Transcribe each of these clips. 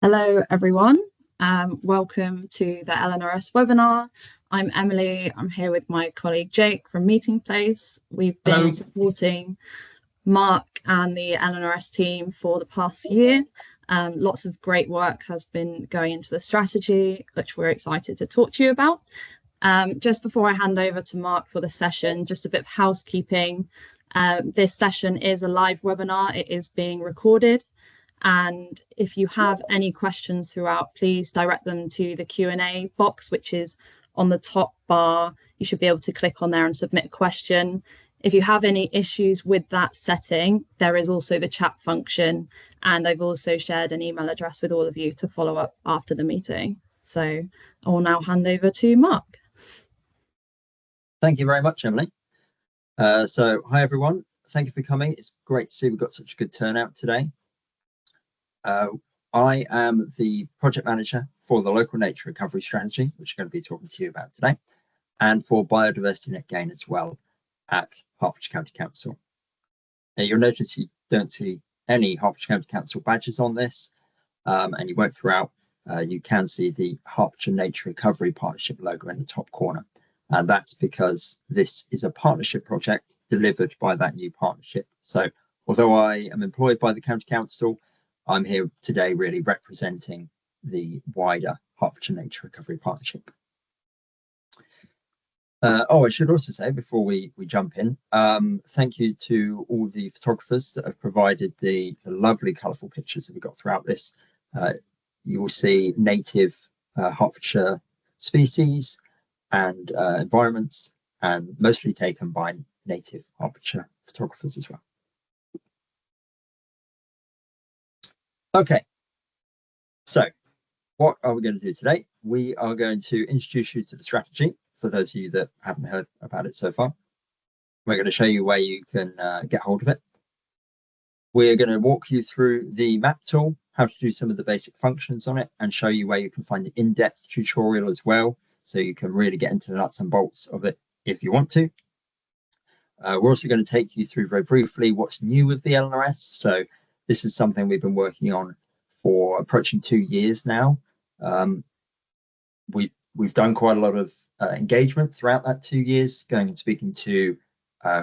Hello, everyone. Welcome to the LNRS webinar. I'm Emily. I'm here with my colleague Jake from Meeting Place. We've been supporting Mark and the LNRS team for the past year. Lots of great work has been going into the strategy, which we're excited to talk to you about. Just before I hand over to Mark for the session, just a bit of housekeeping. This session is a live webinar. It is being recorded. And if you have any questions throughout, please direct them to the Q&A box, which is on the top bar. You should be able to click on there and submit a question. If you have any issues with that setting, there is also the chat function. And I've also shared an email address with all of you to follow up after the meeting. So I will now hand over to Mark. Thank you very much, Emily. Hi, everyone. Thank you for coming. It's great to see we've got such a good turnout today. I am the project manager for the local nature recovery strategy, which I'm going to be talking to you about today, and for biodiversity net gain as well at Hertfordshire County Council. Now, you'll notice you don't see any Hertfordshire County Council badges on this, and you won't throughout. You can see the Hertfordshire Nature Recovery Partnership logo in the top corner. And that's because this is a partnership project delivered by that new partnership. So although I am employed by the County Council, I'm here today really representing the wider Hertfordshire Nature Recovery Partnership. I should also say before we jump in, thank you to all the photographers that have provided the lovely colourful pictures that we got throughout this. You will see native Hertfordshire species and environments, and mostly taken by native Hertfordshire photographers as well. Okay, so what are we going to do today? We are going to introduce you to the strategy for those of you that haven't heard about it so far. We're going to show you where you can get hold of it. We're going to walk you through the map tool, how to do some of the basic functions on it, and show you where you can find the in-depth tutorial as well, so you can really get into the nuts and bolts of it if you want to. We're also going to take you through very briefly what's new with the LNRS. So this is something we've been working on for approaching 2 years now. We've done quite a lot of engagement throughout that 2 years, going and speaking to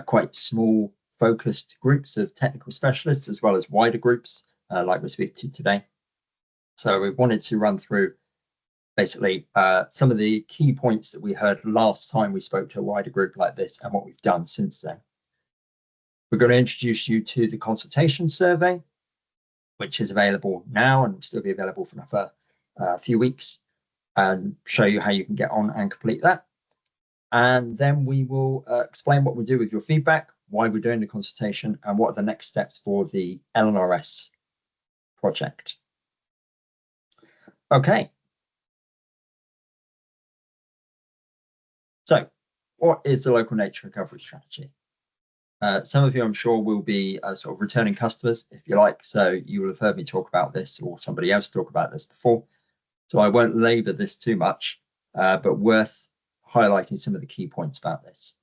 quite small focused groups of technical specialists, as well as wider groups like we're speaking to today. So we wanted to run through basically some of the key points that we heard last time we spoke to a wider group like this and what we've done since then. We're going to introduce you to the consultation survey, which is available now and will still be available for another few weeks, and show you how you can get on and complete that. And then we will explain what we do with your feedback, why we're doing the consultation, and what are the next steps for the LNRS project. Okay. So what is the local nature recovery strategy? Some of you, I'm sure, will be sort of returning customers, if you like. So you will have heard me talk about this, or somebody else talk about this before. So I won't labor this too much, but worth highlighting some of the key points about this.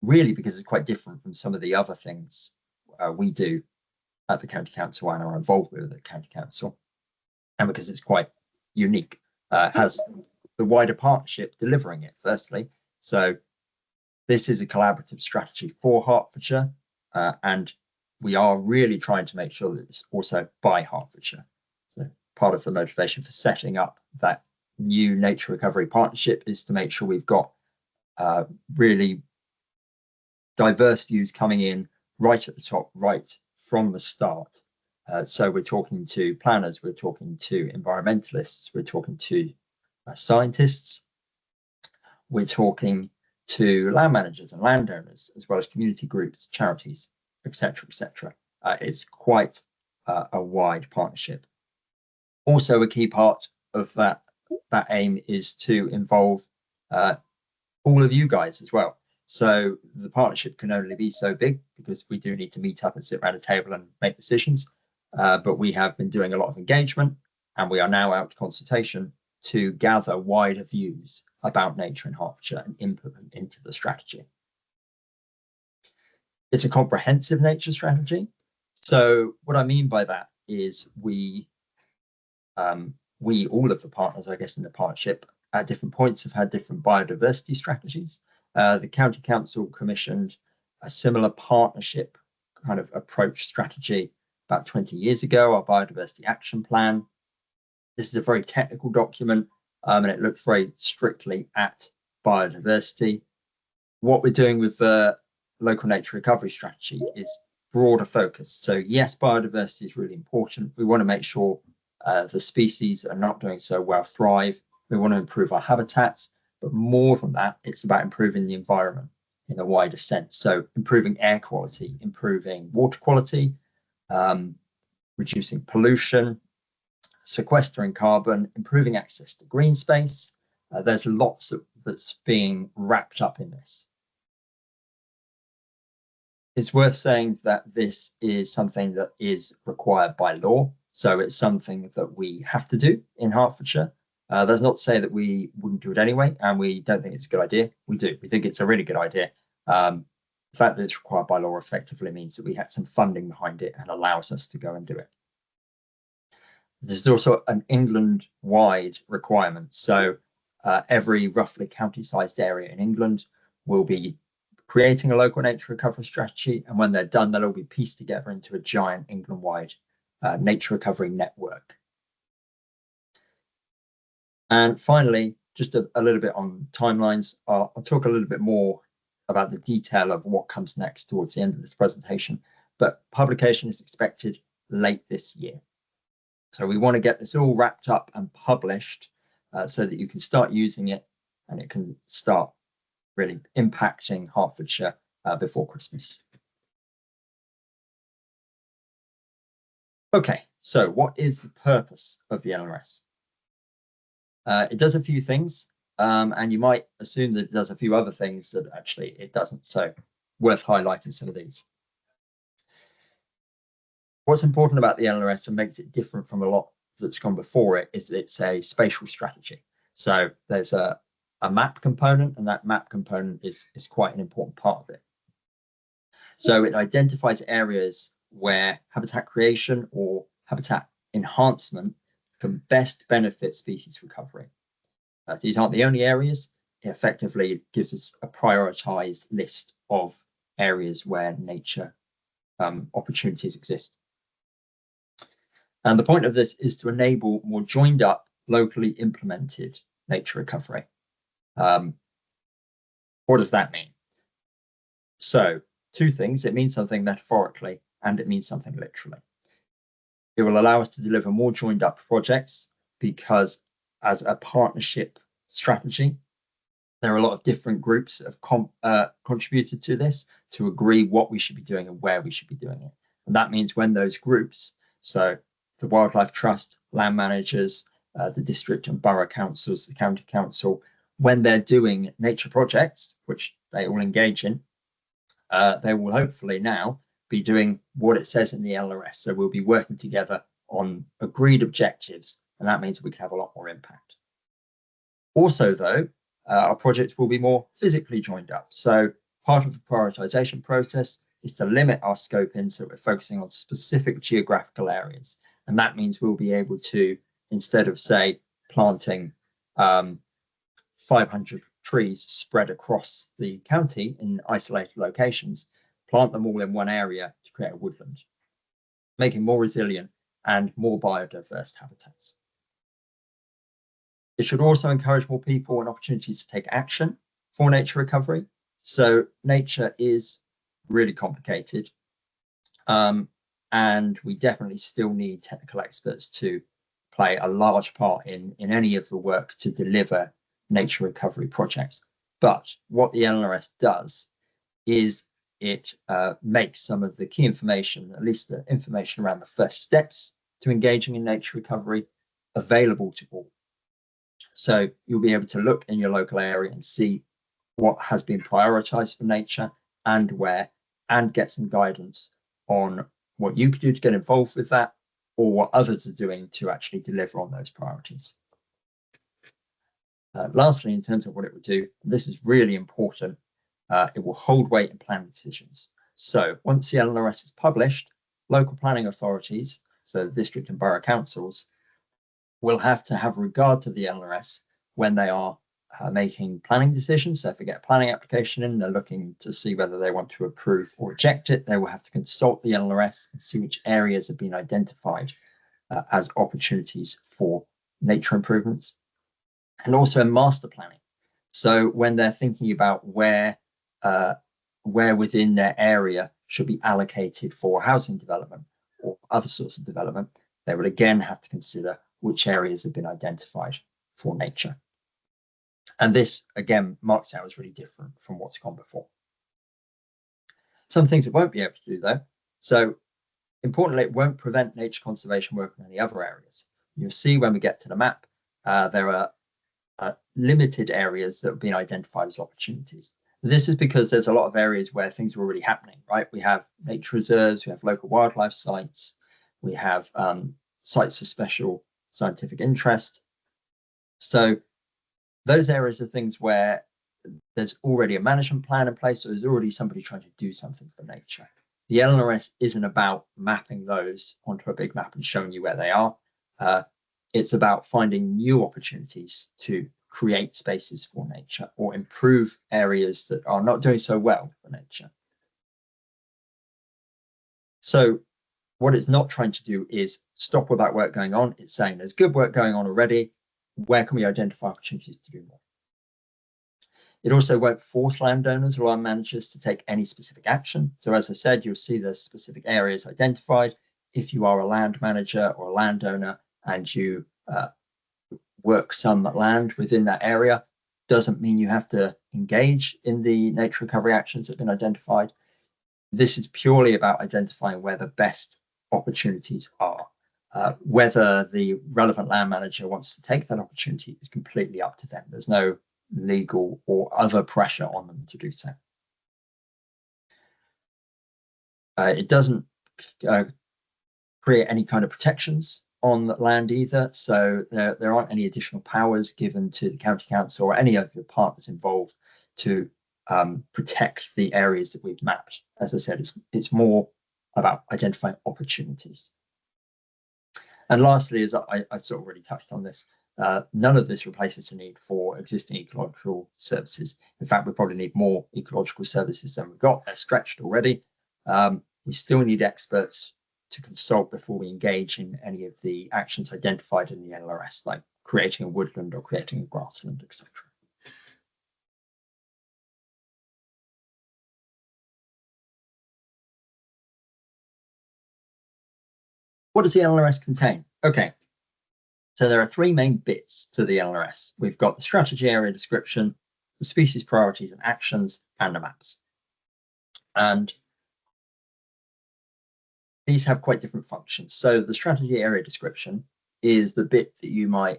Really, because it's quite different from some of the other things we do at the County Council and are involved with the County Council. And because it's quite unique, has the wider partnership delivering it, firstly. So this is a collaborative strategy for Hertfordshire, and we are really trying to make sure that it's also by Hertfordshire. So part of the motivation for setting up that new nature recovery partnership is to make sure we've got really diverse views coming in right at the top, right from the start. So we're talking to planners, we're talking to environmentalists, we're talking to scientists, we're talking to land managers and landowners, as well as community groups, charities, etc., etc. It's quite a wide partnership. Also, a key part of that aim is to involve all of you guys as well. So the partnership can only be so big because we do need to meet up and sit around a table and make decisions. But we have been doing a lot of engagement, and we are now out to consultation to gather wider views about nature in Hertfordshire and implement into the strategy. It's a comprehensive nature strategy. So what I mean by that is we all of the partners, I guess, in the partnership at different points have had different biodiversity strategies. The County Council commissioned a similar partnership kind of approach strategy about 20 years ago, our Biodiversity Action Plan. This is a very technical document, and it looks very strictly at biodiversity. What we're doing with the local nature recovery strategy is broader focus. So yes, biodiversity is really important. We want to make sure the species that are not doing so well thrive. We want to improve our habitats, but more than that, it's about improving the environment in a wider sense. So improving air quality, improving water quality, reducing pollution, sequestering carbon, improving access to green space. There's lots that's being wrapped up in this. It's worth saying that this is something that is required by law. So it's something that we have to do in Hertfordshire. That's not to say that we wouldn't do it anyway, and we don't think it's a good idea. We do. We think it's a really good idea. The fact that it's required by law effectively means that we had some funding behind it and allows us to go and do it. There's also an England-wide requirement. So every roughly county-sized area in England will be creating a local nature recovery strategy. And when they're done, they'll all be pieced together into a giant England-wide nature recovery network. And finally, just a little bit on timelines. I'll talk a little bit more about the detail of what comes next towards the end of this presentation, but publication is expected late this year. So we want to get this all wrapped up and published so that you can start using it and it can start really impacting Hertfordshire before Christmas. Okay, so what is the purpose of the LNRS? It does a few things, and you might assume that it does a few other things that actually it doesn't. So worth highlighting some of these. What's important about the LNRS and makes it different from a lot that's gone before it is it's a spatial strategy. So there's a map component, and that map component is quite an important part of it. So it identifies areas where habitat creation or habitat enhancement can best benefit species recovery. These aren't the only areas. It effectively gives us a prioritized list of areas where nature opportunities exist. And the point of this is to enable more joined up, locally implemented nature recovery. What does that mean? So two things. It means something metaphorically and it means something literally. It will allow us to deliver more joined up projects because as a partnership strategy, there are a lot of different groups that have contributed to this to agree what we should be doing and where we should be doing it. And that means when those groups, so the Wildlife Trust, land managers, the district and borough councils, the county council, when they're doing nature projects, which they all engage in, they will hopefully now be doing what it says in the LNRS. So we'll be working together on agreed objectives, and that means we can have a lot more impact. Also, though, our projects will be more physically joined up. So part of the prioritization process is to limit our scope in so we're focusing on specific geographical areas. And that means we'll be able to, instead of, say, planting 500 trees spread across the county in isolated locations, plant them all in one area to create a woodland, making more resilient and more biodiverse habitats. It should also encourage more people and opportunities to take action for nature recovery. So nature is really complicated, and we definitely still need technical experts to play a large part in any of the work to deliver nature recovery projects. But what the LNRS does is it makes some of the key information, at least the information around the first steps to engaging in nature recovery, available to all. So you'll be able to look in your local area and see what has been prioritized for nature and where, and get some guidance on what you could do to get involved with that or what others are doing to actually deliver on those priorities. Lastly, in terms of what it will do, this is really important, it will hold weight in planning decisions. So once the LNRS is published, local planning authorities, so the district and borough councils, will have to have regard to the LNRS when they are making planning decisions. So if they get a planning application in, they're looking to see whether they want to approve or reject it. They will have to consult the LNRS and see which areas have been identified as opportunities for nature improvements, and also in master planning. So when they're thinking about where within their area should be allocated for housing development or other sorts of development, they will again have to consider which areas have been identified for nature. And this, again, marks out as really different from what's gone before. Some things it won't be able to do, though. So importantly, it won't prevent nature conservation work in any other areas. You'll see when we get to the map, there are limited areas that have been identified as opportunities. This is because there's a lot of areas where things are already happening, right? We have nature reserves, we have local wildlife sites, we have sites of special scientific interest. So those areas are things where there's already a management plan in place, so there's already somebody trying to do something for nature. The LNRS isn't about mapping those onto a big map and showing you where they are. It's about finding new opportunities to create spaces for nature or improve areas that are not doing so well for nature. So what it's not trying to do is stop all that work going on. It's saying there's good work going on already. Where can we identify opportunities to do more? It also won't force landowners or land managers to take any specific action. So as I said, you'll see there's specific areas identified. If you are a land manager or a landowner and you work some land within that area, doesn't mean you have to engage in the nature recovery actions that have been identified. This is purely about identifying where the best opportunities are. Whether the relevant land manager wants to take that opportunity is completely up to them. There's no legal or other pressure on them to do so. It doesn't create any kind of protections on land either, so there aren't any additional powers given to the county council or any of the partners involved to protect the areas that we've mapped. As I said, it's more about identifying opportunities. And lastly, as I sort of already touched on this, none of this replaces the need for existing ecological services. In fact, we probably need more ecological services than we've got. They're stretched already. We still need experts to consult before we engage in any of the actions identified in the LNRS, like creating a woodland or creating a grassland, etc. What does the LNRS contain? Okay, so there are three main bits to the LNRS. We've got the strategy area description, the species priorities and actions, and the maps. And these have quite different functions. So the strategy area description is the bit that you might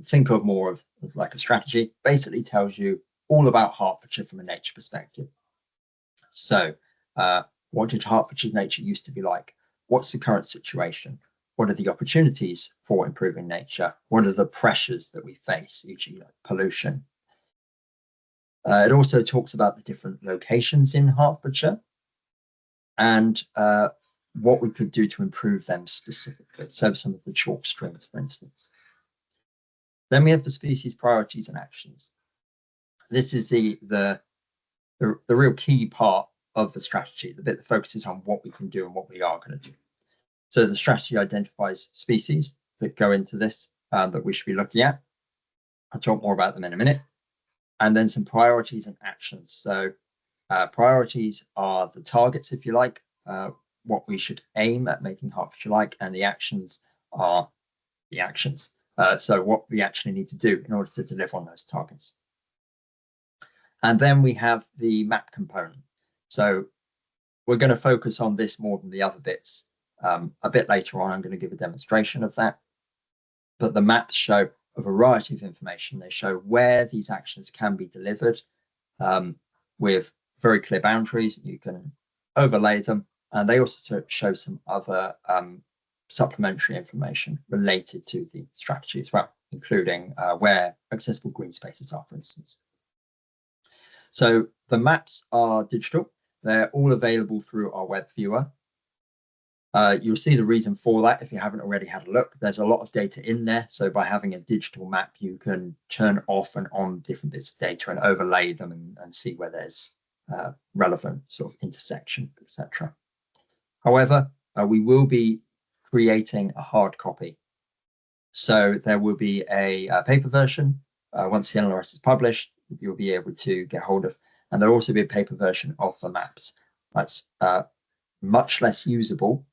think of more of as like a strategy. Basically tells you all about Hertfordshire from a nature perspective. So what did Hertfordshire's nature used to be like? What's the current situation? What are the opportunities for improving nature? What are the pressures that we face, e.g. like pollution? It also talks about the different locations in Hertfordshire and what we could do to improve them specifically. So some of the chalk streams, for instance. Then we have the species priorities and actions. This is the real key part of the strategy, the bit that focuses on what we can do and what we are going to do. So the strategy identifies species that go into this that we should be looking at. I'll talk more about them in a minute. And then some priorities and actions. So priorities are the targets, if you like, what we should aim at making Hertfordshire like, and the actions are the actions. So what we actually need to do in order to deliver on those targets. And then we have the map component. So we're going to focus on this more than the other bits. A bit later on, I'm going to give a demonstration of that. But the maps show a variety of information. They show where these actions can be delivered with very clear boundaries. You can overlay them. And they also show some other supplementary information related to the strategy as well, including where accessible green spaces are, for instance. So the maps are digital. They're all available through our web viewer. You'll see the reason for that if you haven't already had a look. There's a lot of data in there. So by having a digital map, you can turn off and on different bits of data and overlay them and see where there's relevant sort of intersection, etc. However, we will be creating a hard copy. So there will be a paper version. Once the LNRS is published, you'll be able to get hold of. And there'll also be a paper version of the maps. That's much less usable.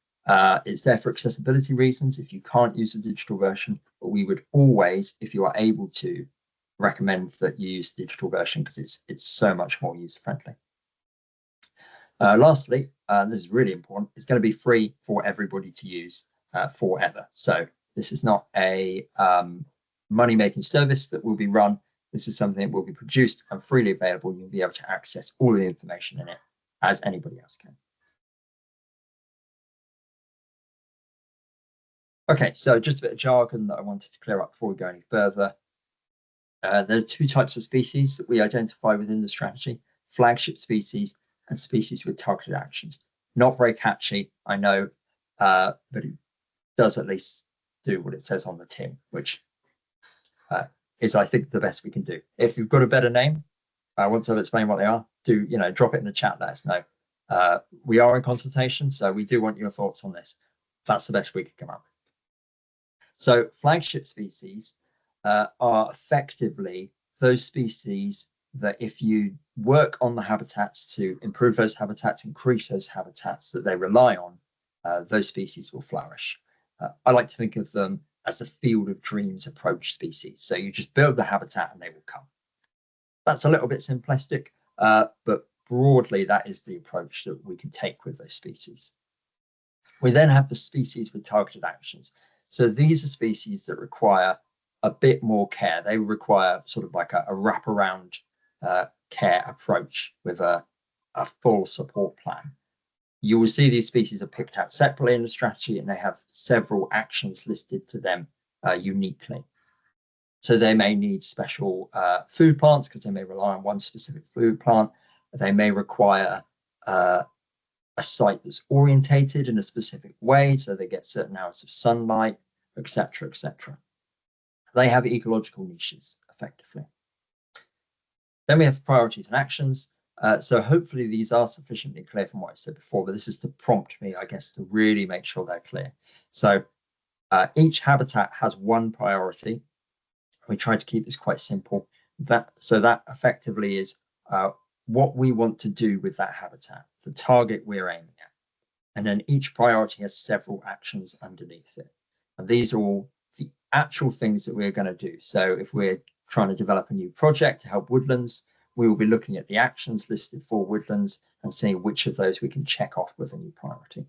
It's there for accessibility reasons if you can't use the digital version, but we would always, if you are able to, recommend that you use the digital version because it's so much more user-friendly. Lastly, this is really important, it's going to be free for everybody to use forever. So this is not a money-making service that will be run. This is something that will be produced and freely available. You'll be able to access all of the information in it as anybody else can. Okay, so just a bit of jargon that I wanted to clear up before we go any further. There are two types of species that we identify within the strategy: flagship species and species with targeted actions. Not very catchy, I know, but it does at least do what it says on the tin, which is, I think, the best we can do. If you've got a better name, once I've explained what they are, do drop it in the chat, let us know. We are in consultation, so we do want your thoughts on this. That's the best we could come up with. So flagship species are effectively those species that if you work on the habitats to improve those habitats, increase those habitats that they rely on, those species will flourish. I like to think of them as the field of dreams approach species. So you just build the habitat and they will come. That's a little bit simplistic, but broadly that is the approach that we can take with those species. We then have the species with targeted actions. So these are species that require a bit more care. They require sort of like a wraparound care approach with a full support plan. You will see these species are picked out separately in the strategy and they have several actions listed to them uniquely. So they may need special food plants because they may rely on one specific food plant. They may require a site that's orientated in a specific way, so they get certain hours of sunlight, etc., etc. They have ecological niches, effectively. Then we have priorities and actions. So hopefully these are sufficiently clear from what I said before, but this is to prompt me, I guess, to really make sure they're clear. So each habitat has one priority. We try to keep this quite simple. So that effectively is what we want to do with that habitat, the target we're aiming at. And then each priority has several actions underneath it. And these are all the actual things that we're going to do. So if we're trying to develop a new project to help woodlands, we will be looking at the actions listed for woodlands and seeing which of those we can check off with a new priority.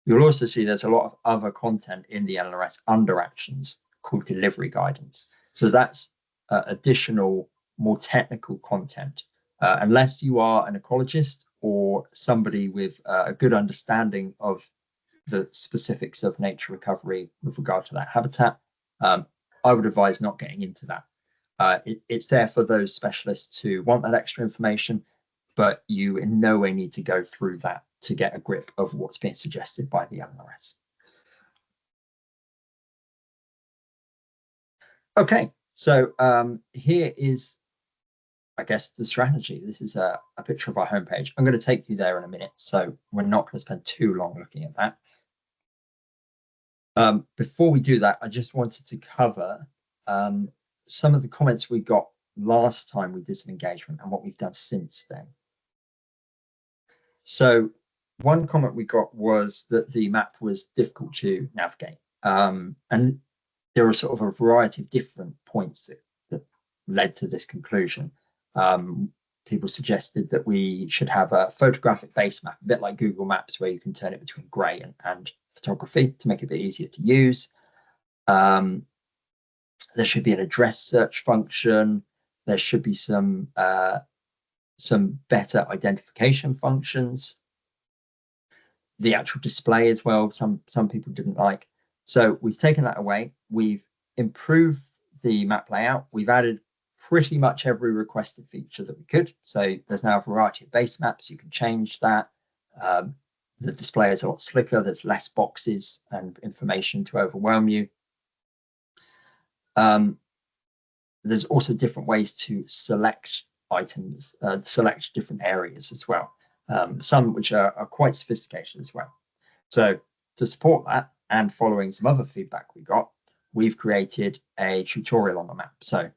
You'll also see there's a lot of other content in the LNRS under actions called delivery guidance. So that's additional, more technical content. Unless you are an ecologist or somebody with a good understanding of the specifics of nature recovery with regard to that habitat, I would advise not getting into that. It's there for those specialists who want that extra information, but you in no way need to go through that to get a grip of what's being suggested by the LNRS. Okay, so here is, I guess, the strategy. This is a picture of our homepage. I'm going to take you there in a minute, so we're not going to spend too long looking at that. Before we do that, I just wanted to cover some of the comments we got last time we did some engagement and what we've done since then. So one comment we got was that the map was difficult to navigate. And there are sort of a variety of different points that led to this conclusion. People suggested that we should have a photographic base map, a bit like Google Maps, where you can turn it between grey and photography to make it a bit easier to use. There should be an address search function. There should be some better identification functions. The actual display as well, some people didn't like. So we've taken that away. We've improved the map layout. We've added pretty much every requested feature that we could. So there's now a variety of base maps. You can change that. The display is a lot slicker. There's less boxes and information to overwhelm you. There's also different ways to select items, select different areas as well. Some which are quite sophisticated as well. So to support that, and following some other feedback we got, we've created a tutorial on the map. So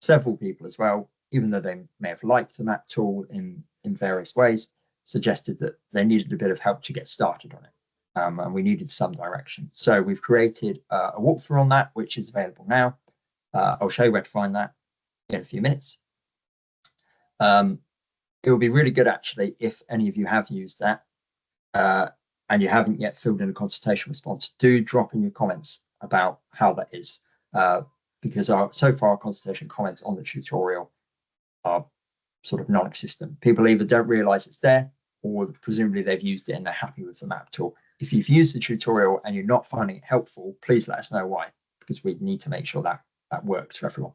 several people as well, even though they may have liked the map tool in various ways, suggested that they needed a bit of help to get started on it. And we needed some direction. So we've created a walkthrough on that, which is available now. I'll show you where to find that in a few minutes. It would be really good, actually, if any of you have used that and you haven't yet filled in a consultation response, do drop in your comments about how that is, because so far our consultation comments on the tutorial are sort of non-existent. People either don't realize it's there, or presumably they've used it and they're happy with the map tool. If you've used the tutorial and you're not finding it helpful, please let us know why, because we need to make sure that that works for everyone.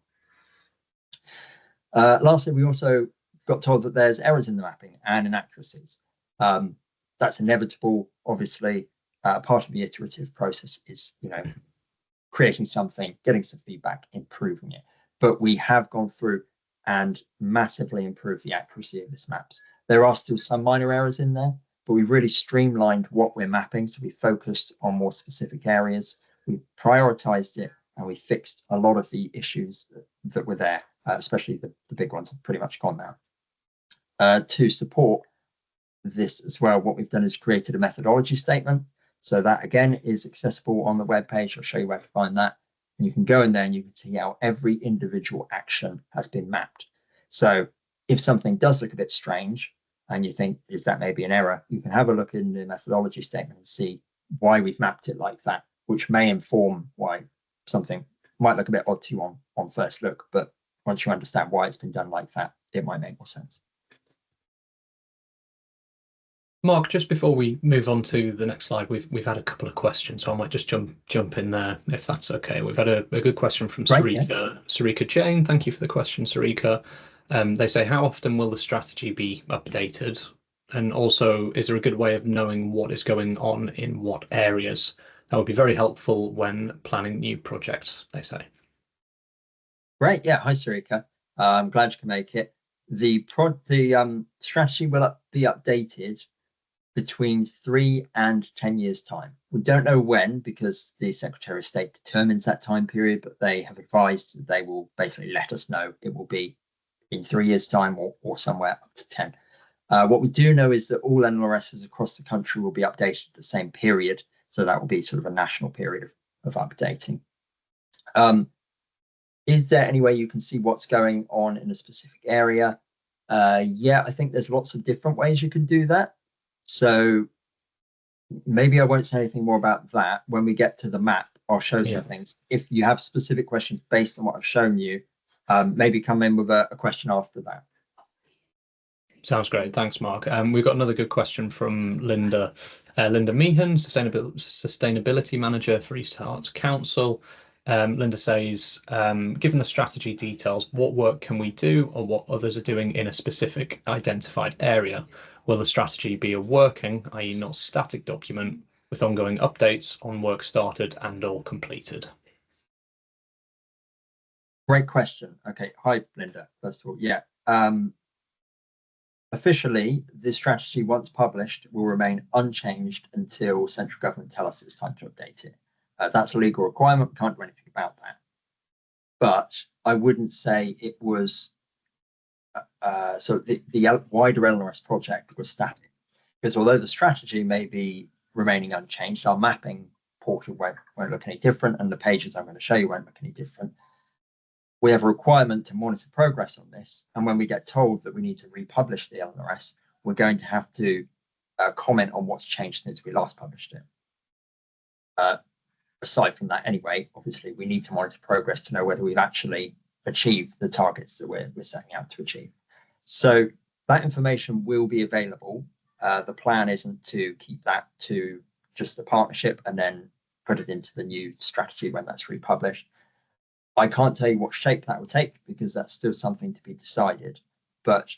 Lastly, we also got told that there's errors in the mapping and inaccuracies. That's inevitable, obviously. Part of the iterative process is, creating something, getting some feedback, improving it. But we have gone through and massively improved the accuracy of this maps. There are still some minor errors in there, but we've really streamlined what we're mapping. So we focused on more specific areas. We prioritized it, and we fixed a lot of the issues that were there, especially the big ones have pretty much gone now. To support this as well, what we've done is created a methodology statement. So that, again, is accessible on the web page. I'll show you where to find that. And you can go in there and you can see how every individual action has been mapped. So if something does look a bit strange and you think, is that maybe an error, you can have a look in the methodology statement and see why we've mapped it like that, which may inform why something might look a bit odd to you on first look. But once you understand why it's been done like that, it might make more sense. Mark, just before we move on to the next slide, we've had a couple of questions, so I might just jump in there if that's okay. We've had a good question from Sarika Jane. Thank you for the question, Sarika. They say, how often will the strategy be updated? And also, is there a good way of knowing what is going on in what areas? That would be very helpful when planning new projects, they say. Great. Yeah. Hi, Sarika. I'm glad you can make it. The strategy will be updated between 3 and 10 years' time. We don't know when, because the Secretary of State determines that time period, but they have advised that they will basically let us know it will be in 3 years' time or somewhere up to 10. What we do know is that all LNRSs across the country will be updated at the same period. So that will be sort of a national period of updating. Is there any way you can see what's going on in a specific area? Yeah, I think there's lots of different ways you can do that. So maybe I won't say anything more about that. When we get to the map, I'll show some things. If you have specific questions based on what I've shown you, maybe come in with a question after that. Sounds great. Thanks, Mark. We've got another good question from Linda. Linda Meehan, Sustainability Manager for East Herts Council. Linda says, given the strategy details, what work can we do or what others are doing in a specific identified area? Will the strategy be a working, i.e. not static document, with ongoing updates on work started and or completed? Great question. Okay. Hi, Linda. First of all, yeah. Officially, this strategy, once published, will remain unchanged until central government tell us it's time to update it. That's a legal requirement. Can't do anything about that. But I wouldn't say it was so the wider LNRS project was static, because although the strategy may be remaining unchanged, our mapping portal won't look any different, and the pages I'm going to show you won't look any different. We have a requirement to monitor progress on this, and when we get told that we need to republish the LNRS, we're going to have to comment on what's changed since we last published it. Aside from that, anyway, obviously we need to monitor progress to know whether we've actually achieved the targets that we're setting out to achieve. So that information will be available. The plan isn't to keep that to just the partnership and then put it into the new strategy when that's republished. I can't tell you what shape that will take, because that's still something to be decided. But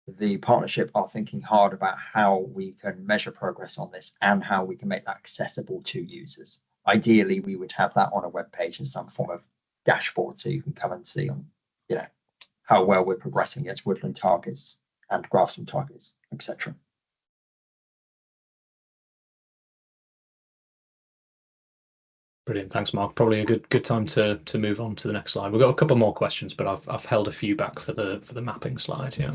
the partnership are thinking hard about how we can measure progress on this and how we can make that accessible to users. Ideally, we would have that on a web page in some form of dashboard, so you can come and see on, how well we're progressing against woodland targets and grassland targets, etc. Brilliant, thanks, Mark. Probably a good time to move on to the next slide. We've got a couple more questions, but I've held a few back for the mapping slide. Yeah.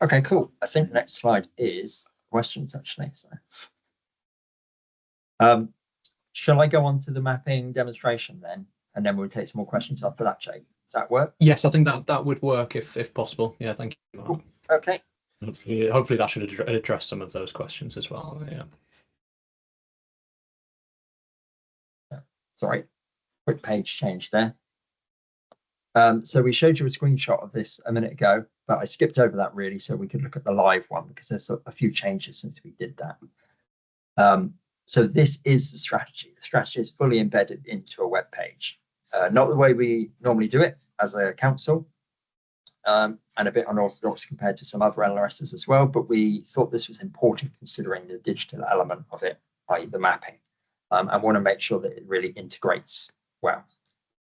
Okay, cool. I think the next slide is questions actually. So, shall I go on to the mapping demonstration then, and then we'll take some more questions after that, Jake? Does that work? Yes, I think that would work if possible. Yeah, thank you, Mark. Cool. Okay. Hopefully that should address some of those questions as well. Yeah. Sorry, quick page change there. So we showed you a screenshot of this a minute ago, but I skipped over that really so we could look at the live one because there's a few changes since we did that. So this is the strategy. The strategy is fully embedded into a web page, not the way we normally do it as a council, and a bit unorthodox compared to some other LNRSs as well, but we thought this was important considering the digital element of it, i.e. the mapping. I want to make sure that it really integrates well.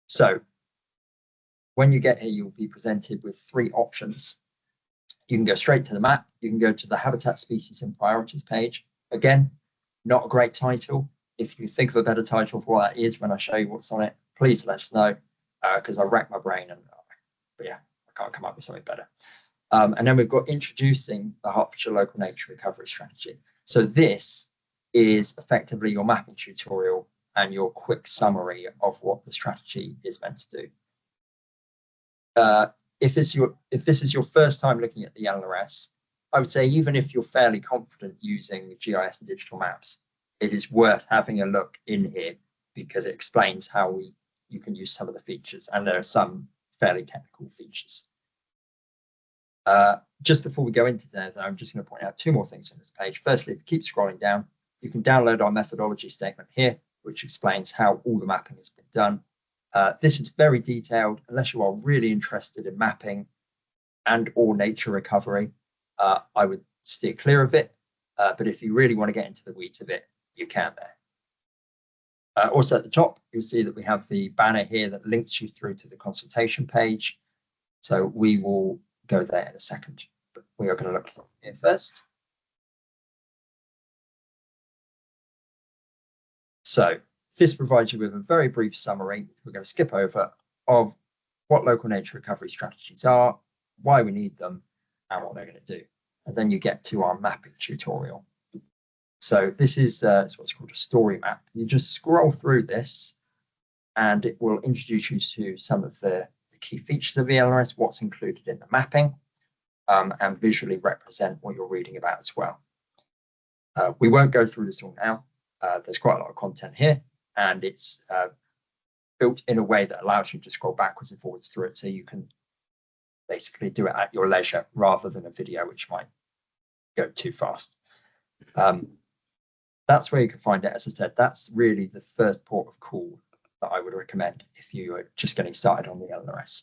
So when you get here, you'll be presented with 3 options. You can go straight to the map. You can go to the habitat, species and priorities page. Again, not a great title. If you think of a better title for what that is when I show you what's on it, please let us know, because I racked my brain but yeah, I can't come up with something better. And then we've got introducing the Hertfordshire Local Nature Recovery Strategy. So this is effectively your mapping tutorial and your quick summary of what the strategy is meant to do. If this is your first time looking at the LNRS, I would say even if you're fairly confident using GIS and digital maps, it is worth having a look in here because it explains how you can use some of the features, and there are some fairly technical features. Just before we go into there, though, I'm just going to point out 2 more things on this page. Firstly, if you keep scrolling down, you can download our methodology statement here, which explains how all the mapping has been done. This is very detailed. Unless you are really interested in mapping and or nature recovery, I would steer clear of it. But if you really want to get into the weeds of it, you can there. Also at the top, you'll see that we have the banner here that links you through to the consultation page. So we will go there in a second, but we are going to look here first. So this provides you with a very brief summary. We're going to skip over of what local nature recovery strategies are, why we need them, and what they're going to do. And then you get to our mapping tutorial. So this is what's called a story map. You just scroll through this and it will introduce you to some of the key features of the LNRS, what's included in the mapping, and visually represent what you're reading about as well. We won't go through this all now. There's quite a lot of content here, and it's built in a way that allows you to scroll backwards and forwards through it, so you can basically do it at your leisure rather than a video which might go too fast. That's where you can find it. As I said, that's really the first port of call that I would recommend if you are just getting started on the LNRS.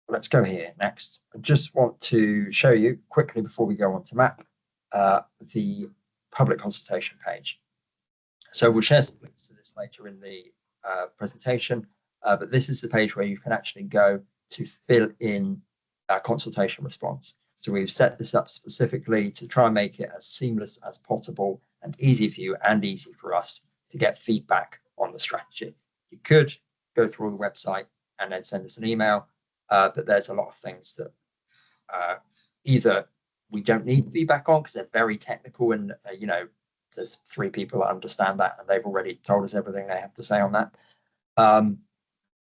Let's go here next. I just want to show you quickly before we go on to map the public consultation page. So we'll share some links to this later in the presentation, but this is the page where you can actually go to fill in a consultation response. So we've set this up specifically to try and make it as seamless as possible and easy for you and easy for us to get feedback on the strategy. You could go through the website and then send us an email, but there's a lot of things that either we don't need feedback on because they're very technical and there's 3 people that understand that and they've already told us everything they have to say on that,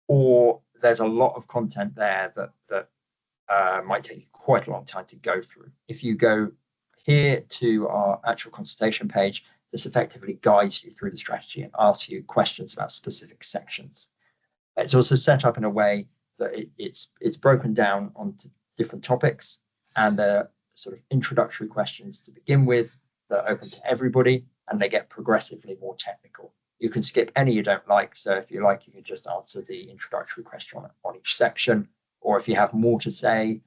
or there's a lot of content there that might take you quite a long time to go through. If you go here to our actual consultation page, this effectively guides you through the strategy and asks you questions about specific sections. It's also set up in a way that it's broken down onto different topics, and they're sort of introductory questions to begin with that are open to everybody, and they get progressively more technical. You can skip any you don't like. So if you like, you can just answer the introductory question on each section. Or if you have more to say,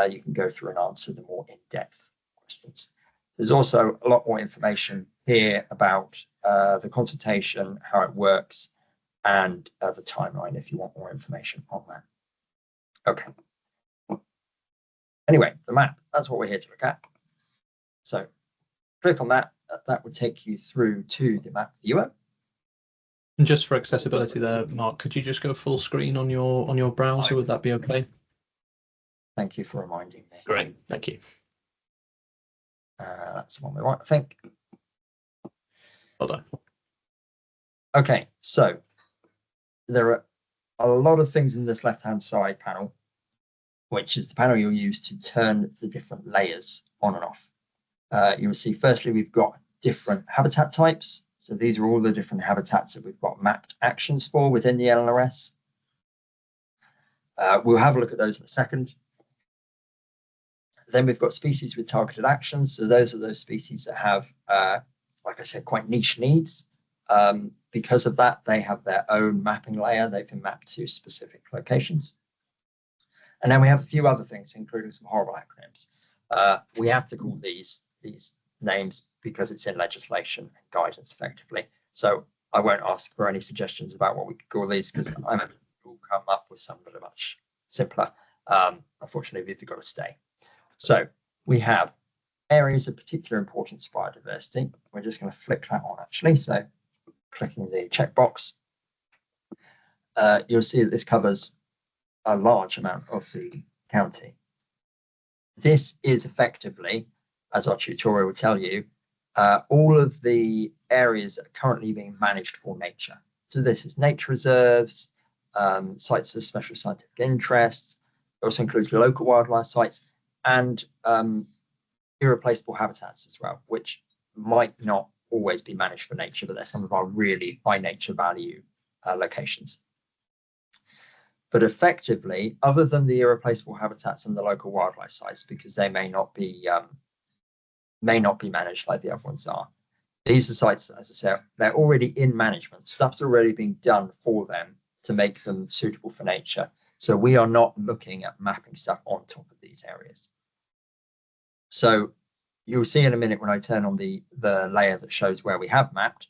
you can go through and answer the more in-depth questions. There's also a lot more information here about the consultation, how it works, and the timeline if you want more information on that. Okay. Anyway, the map, that's what we're here to look at. So click on that. That would take you through to the map viewer. And just for accessibility there, Mark, could you just go full screen on your browser? Would that be okay? Thank you for reminding me. Great, thank you. That's the one we want, I think. Well done. Okay, so there are a lot of things in this left-hand side panel, which is the panel you'll use to turn the different layers on and off. You'll see, firstly, we've got different habitat types. So these are all the different habitats that we've got mapped actions for within the LNRS. We'll have a look at those in a second. Then we've got species with targeted actions. So those are those species that have, like I said, quite niche needs. Because of that, they have their own mapping layer. They've been mapped to specific locations. And then we have a few other things, including some horrible acronyms. We have to call these names because it's in legislation and guidance effectively. So I won't ask for any suggestions about what we could call these because I know we'll come up with some that are much simpler. Unfortunately, they've got to stay. So we have areas of particular importance for biodiversity. We're just going to flick that on actually. So clicking the checkbox, you'll see that this covers a large amount of the county. This is effectively, as our tutorial will tell you, all of the areas that are currently being managed for nature. So this is nature reserves, sites of special scientific interests. It also includes local wildlife sites and irreplaceable habitats as well, which might not always be managed for nature, but they're some of our really high nature value locations. But effectively, other than the irreplaceable habitats and the local wildlife sites, because they may not be managed like the other ones are, these are sites, as I said, they're already in management. Stuff's already being done for them to make them suitable for nature. So we are not looking at mapping stuff on top of these areas. So you'll see in a minute when I turn on the layer that shows where we have mapped,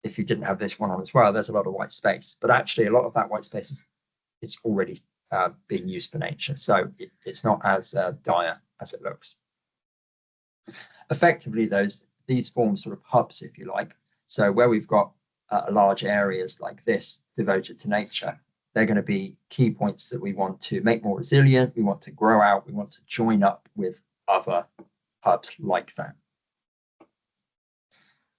if you didn't have this one on as well, there's a lot of white space, but actually a lot of that white space is already being used for nature. So it's not as dire as it looks. Effectively, these form sort of hubs, if you like. So where we've got large areas like this devoted to nature, they're going to be key points that we want to make more resilient. We want to grow out. We want to join up with other hubs like that.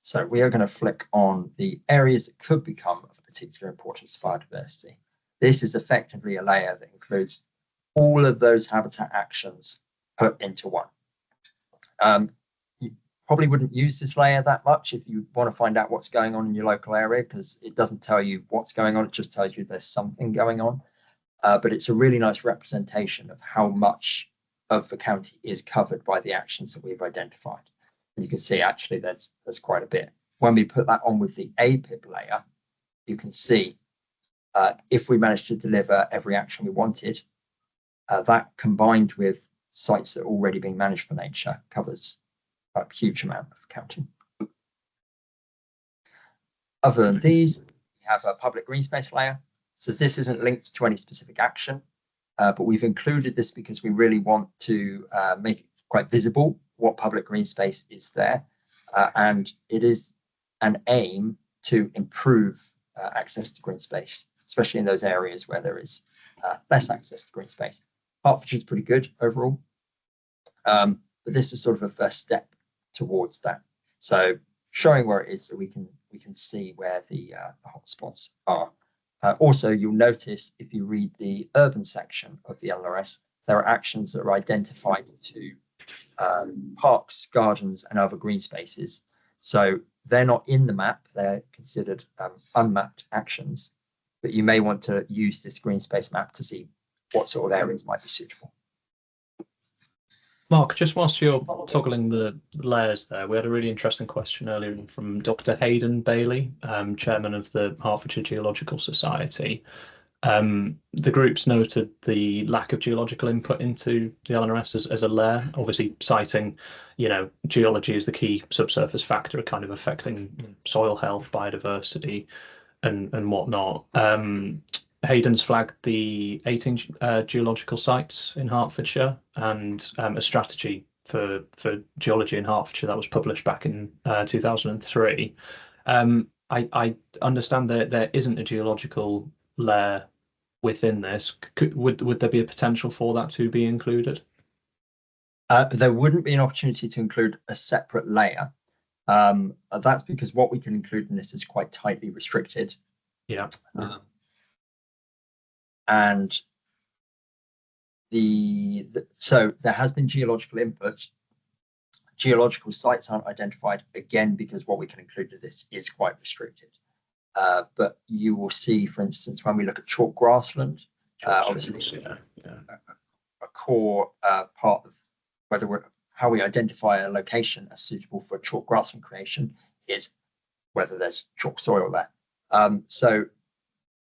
So we are going to flick on the areas that could become of particular importance to biodiversity. This is effectively a layer that includes all of those habitat actions put into one. You probably wouldn't use this layer that much if you want to find out what's going on in your local area, because it doesn't tell you what's going on. It just tells you there's something going on. But it's a really nice representation of how much of the county is covered by the actions that we've identified. And you can see actually there's quite a bit. When we put that on with the APIP layer, you can see if we managed to deliver every action we wanted, that combined with sites that are already being managed for nature covers a huge amount of county. Other than these, we have a public green space layer. So this isn't linked to any specific action, but we've included this because we really want to make it quite visible what public green space is there. And it is an aim to improve access to green space, especially in those areas where there is less access to green space. Hertfordshire is pretty good overall, but this is sort of a first step towards that. So showing where it is so we can see where the hotspots are. Also, you'll notice if you read the urban section of the LNRS, there are actions that are identified to parks, gardens, and other green spaces. So they're not in the map, they're considered unmapped actions, but you may want to use this green space map to see what sort of areas might be suitable. Mark, just whilst you're toggling the layers there, we had a really interesting question earlier from Dr. Hayden Bailey, chairman of the Hertfordshire Geological Society. The group's noted the lack of geological input into the LNRS as a layer, obviously citing, geology is the key subsurface factor, kind of affecting soil health, biodiversity, and whatnot. Hayden's flagged the 18 geological sites in Hertfordshire and a strategy for geology in Hertfordshire that was published back in 2003. I understand that there isn't a geological layer within this. Would there be a potential for that to be included? There wouldn't be an opportunity to include a separate layer. That's because what we can include in this is quite tightly restricted. Yeah. And so there has been geological input. Geological sites aren't identified, again, because what we can include in this is quite restricted. But you will see, for instance, when we look at chalk grassland, obviously a core part of how we identify a location as suitable for chalk grassland creation is whether there's chalk soil there. So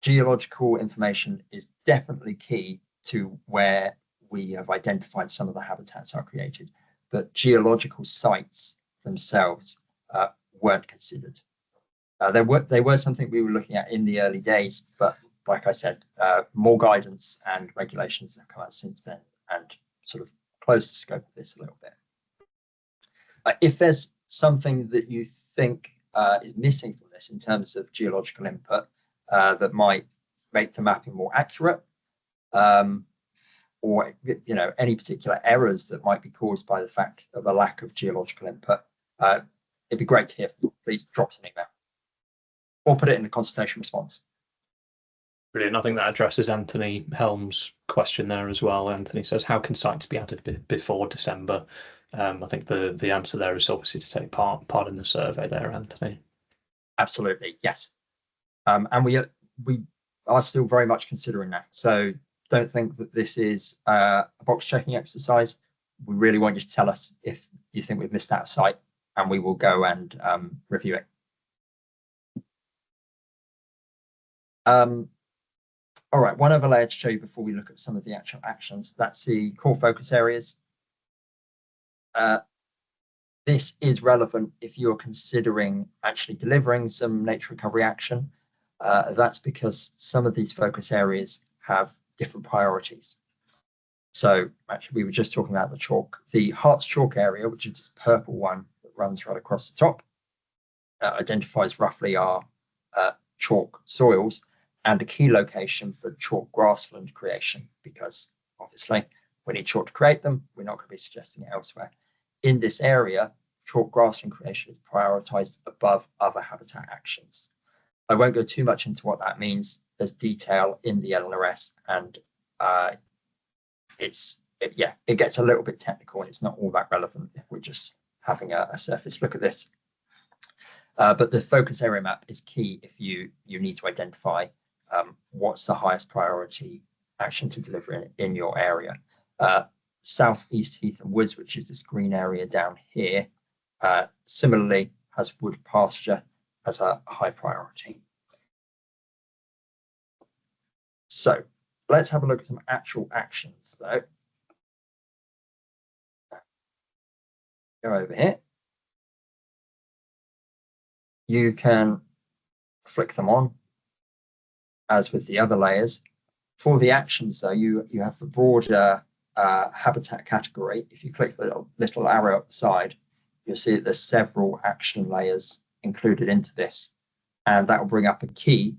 geological information is definitely key to where we have identified some of the habitats are created, but geological sites themselves weren't considered. They were something we were looking at in the early days, but like I said, more guidance and regulations have come out since then and sort of closed the scope of this a little bit. If there's something that you think is missing from this in terms of geological input that might make the mapping more accurate, or any particular errors that might be caused by the fact of a lack of geological input, it'd be great to hear from you. Please drop us an email or put it in the consultation response. Brilliant. I think that addresses Anthony Helm's question there as well. Anthony says, how can sites be added before December? I think the answer there is obviously to take part in the survey there, Anthony. Absolutely, yes. And we are still very much considering that. So don't think that this is a box checking exercise. We really want you to tell us if you think we've missed out a site, and we will go and review it. All right, one other layer to show you before we look at some of the actual actions. That's the core focus areas. This is relevant if you're considering actually delivering some nature recovery action. That's because some of these focus areas have different priorities. So actually, we were just talking about the chalk. The Herts chalk area, which is this purple one that runs right across the top, identifies roughly our chalk soils and a key location for chalk grassland creation, because obviously we need chalk to create them. We're not going to be suggesting it elsewhere. In this area, chalk grassland creation is prioritized above other habitat actions. I won't go too much into what that means. There's detail in the LNRS, and it gets a little bit technical, and it's not all that relevant if we're just having a surface look at this. But the focus area map is key if you need to identify what's the highest priority action to deliver in your area. South East Heath and Woods, which is this green area down here, similarly has wood pasture as a high priority. So let's have a look at some actual actions though. Go over here. You can flick them on, as with the other layers. For the actions though, you have the broader habitat category. If you click the little arrow up the side, you'll see that there's several action layers included into this, and that will bring up a key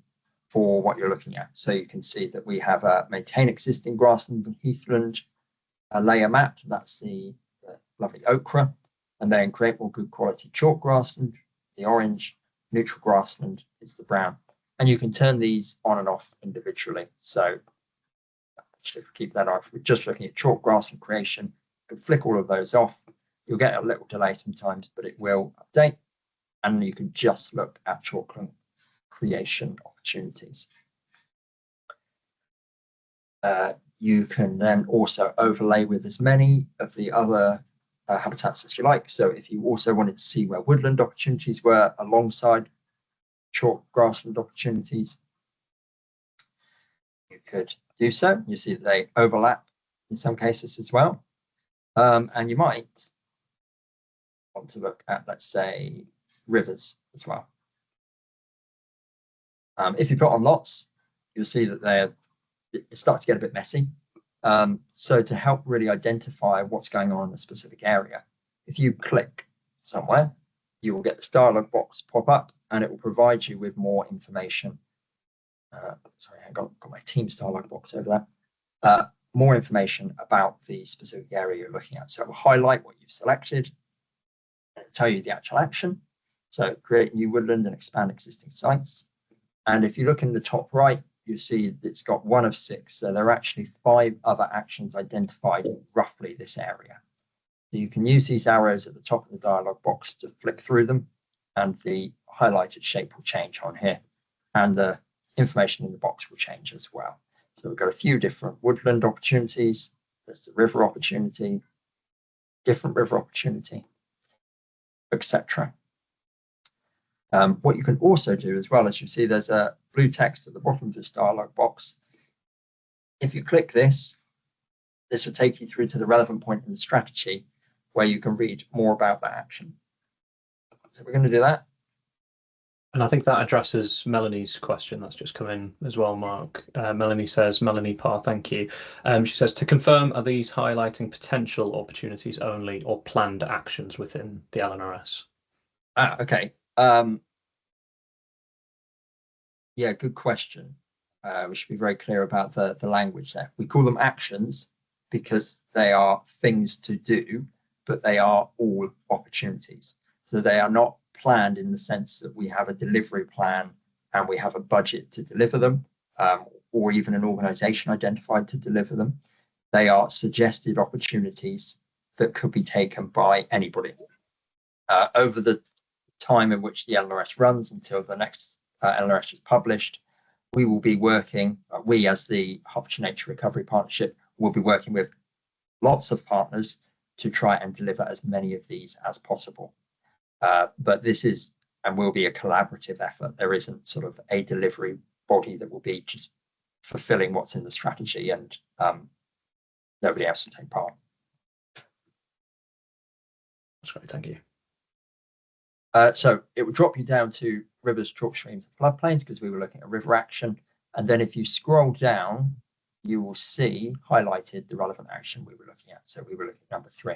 for what you're looking at. So you can see that we have a maintain existing grassland and heathland layer mapped. That's the lovely ochre, and then create more good quality chalk grassland, the orange, neutral grassland is the brown. And you can turn these on and off individually. So actually, keep that off. We're just looking at chalk grassland creation. You can flick all of those off. You'll get a little delay sometimes, but it will update. And you can just look at chalkland creation opportunities. You can then also overlay with as many of the other habitats as you like. So if you also wanted to see where woodland opportunities were alongside short grassland opportunities, you could do so. You see that they overlap in some cases as well. And you might want to look at, let's say, rivers as well. If you put on lots, you'll see that it starts to get a bit messy. So to help really identify what's going on in a specific area, if you click somewhere, you will get this dialog box pop up and it will provide you with more information. Sorry, I got my Teams dialog box over there. More information about the specific area you're looking at. So it will highlight what you've selected and tell you the actual action. So create new woodland and expand existing sites. And if you look in the top right, you see it's got 1 of 6. So there are actually 5 other actions identified in roughly this area. So you can use these arrows at the top of the dialog box to flick through them, and the highlighted shape will change on here, and the information in the box will change as well. So we've got a few different woodland opportunities. There's the river opportunity, different river opportunity, etc. What you can also do as well, as you see, there's a blue text at the bottom of this dialog box. If you click this, this will take you through to the relevant point in the strategy where you can read more about that action. So we're going to do that. And I think that addresses Melanie's question that's just come in as well, Mark. Melanie says, Melanie Parr, thank you. She says, to confirm, are these highlighting potential opportunities only or planned actions within the LNRS? Okay. Yeah, good question. We should be very clear about the language there. We call them actions because they are things to do, but they are all opportunities. So they are not planned in the sense that we have a delivery plan and we have a budget to deliver them, or even an organization identified to deliver them. They are suggested opportunities that could be taken by anybody. Over the time in which the LNRS runs until the next LNRS is published, we will be working, we as the Hertfordshire Nature Recovery Partnership will be working with lots of partners to try and deliver as many of these as possible. But this is and will be a collaborative effort. There isn't sort of a delivery body that will be just fulfilling what's in the strategy and nobody else will take part. That's great, thank you. So it will drop you down to rivers, chalk streams, and floodplains because we were looking at river action. And then if you scroll down, you will see highlighted the relevant action we were looking at. So we were looking at number 3.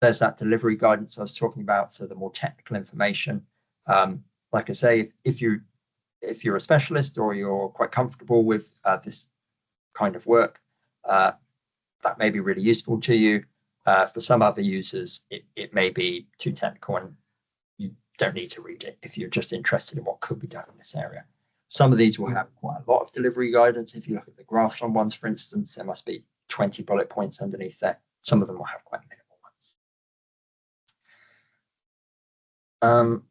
There's that delivery guidance I was talking about. So the more technical information. Like I say, if you're a specialist or you're quite comfortable with this kind of work, that may be really useful to you. For some other users, it may be too technical and you don't need to read it if you're just interested in what could be done in this area. Some of these will have quite a lot of delivery guidance. If you look at the grassland ones, for instance, there must be 20 bullet points underneath there. Some of them will have quite minimal ones.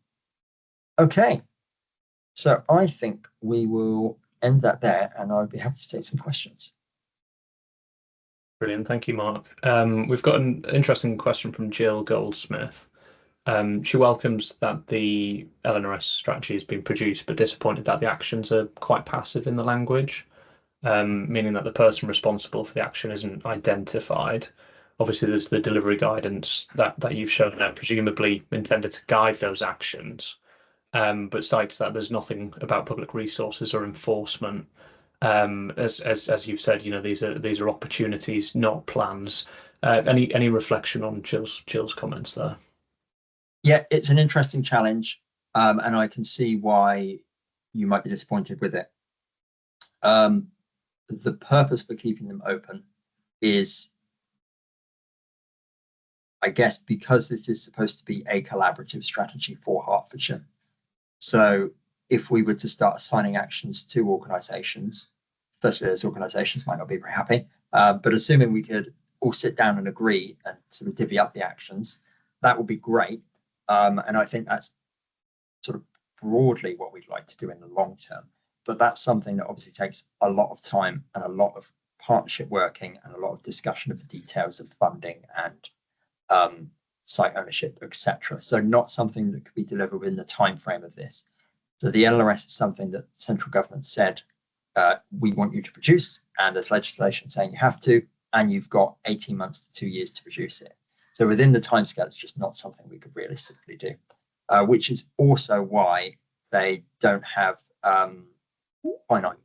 Okay, so I think we will end that there, and I'd be happy to take some questions. Brilliant, thank you, Mark. We've got an interesting question from Jill Goldsmith. She welcomes that the LNRS strategy has been produced, but disappointed that the actions are quite passive in the language, meaning that the person responsible for the action isn't identified. Obviously, there's the delivery guidance that you've shown there, presumably intended to guide those actions, but cites that there's nothing about public resources or enforcement. As you've said, you know, these are opportunities, not plans. Any reflection on Jill's comments there? Yeah, it's an interesting challenge, and I can see why you might be disappointed with it. The purpose for keeping them open is, I guess, because this is supposed to be a collaborative strategy for Hertfordshire. So if we were to start assigning actions to organisations, firstly, those organisations might not be very happy, but assuming we could all sit down and agree and sort of divvy up the actions, that would be great. And I think that's sort of broadly what we'd like to do in the long term. But that's something that obviously takes a lot of time and a lot of partnership working and a lot of discussion of the details of funding and site ownership, etc. So not something that could be delivered within the time frame of this. So the LNRS is something that the central government said, we want you to produce, and there's legislation saying you have to, and you've got 18 months to 2 years to produce it. So within the timescale, it's just not something we could realistically do, which is also why they don't have finite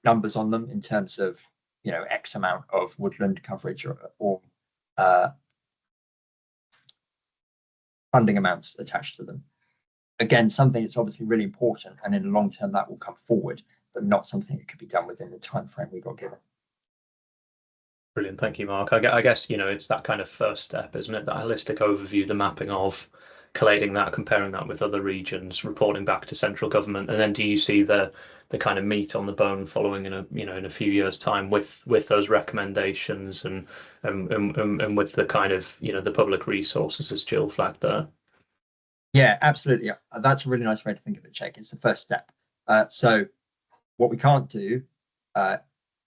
numbers on them in terms of, X amount of woodland coverage or funding amounts attached to them. Again, something that's obviously really important, and in the long term that will come forward, but not something that could be done within the time frame we got given. Brilliant, thank you, Mark. I guess it's that kind of first step, isn't it? That holistic overview, the mapping of, collating that, comparing that with other regions, reporting back to central government, and then do you see the kind of meat on the bone following in a few years' time with those recommendations and with the kind of the public resources as Jill flagged there? Yeah, absolutely. That's a really nice way to think of it, Jake. It's the first step. So what we can't do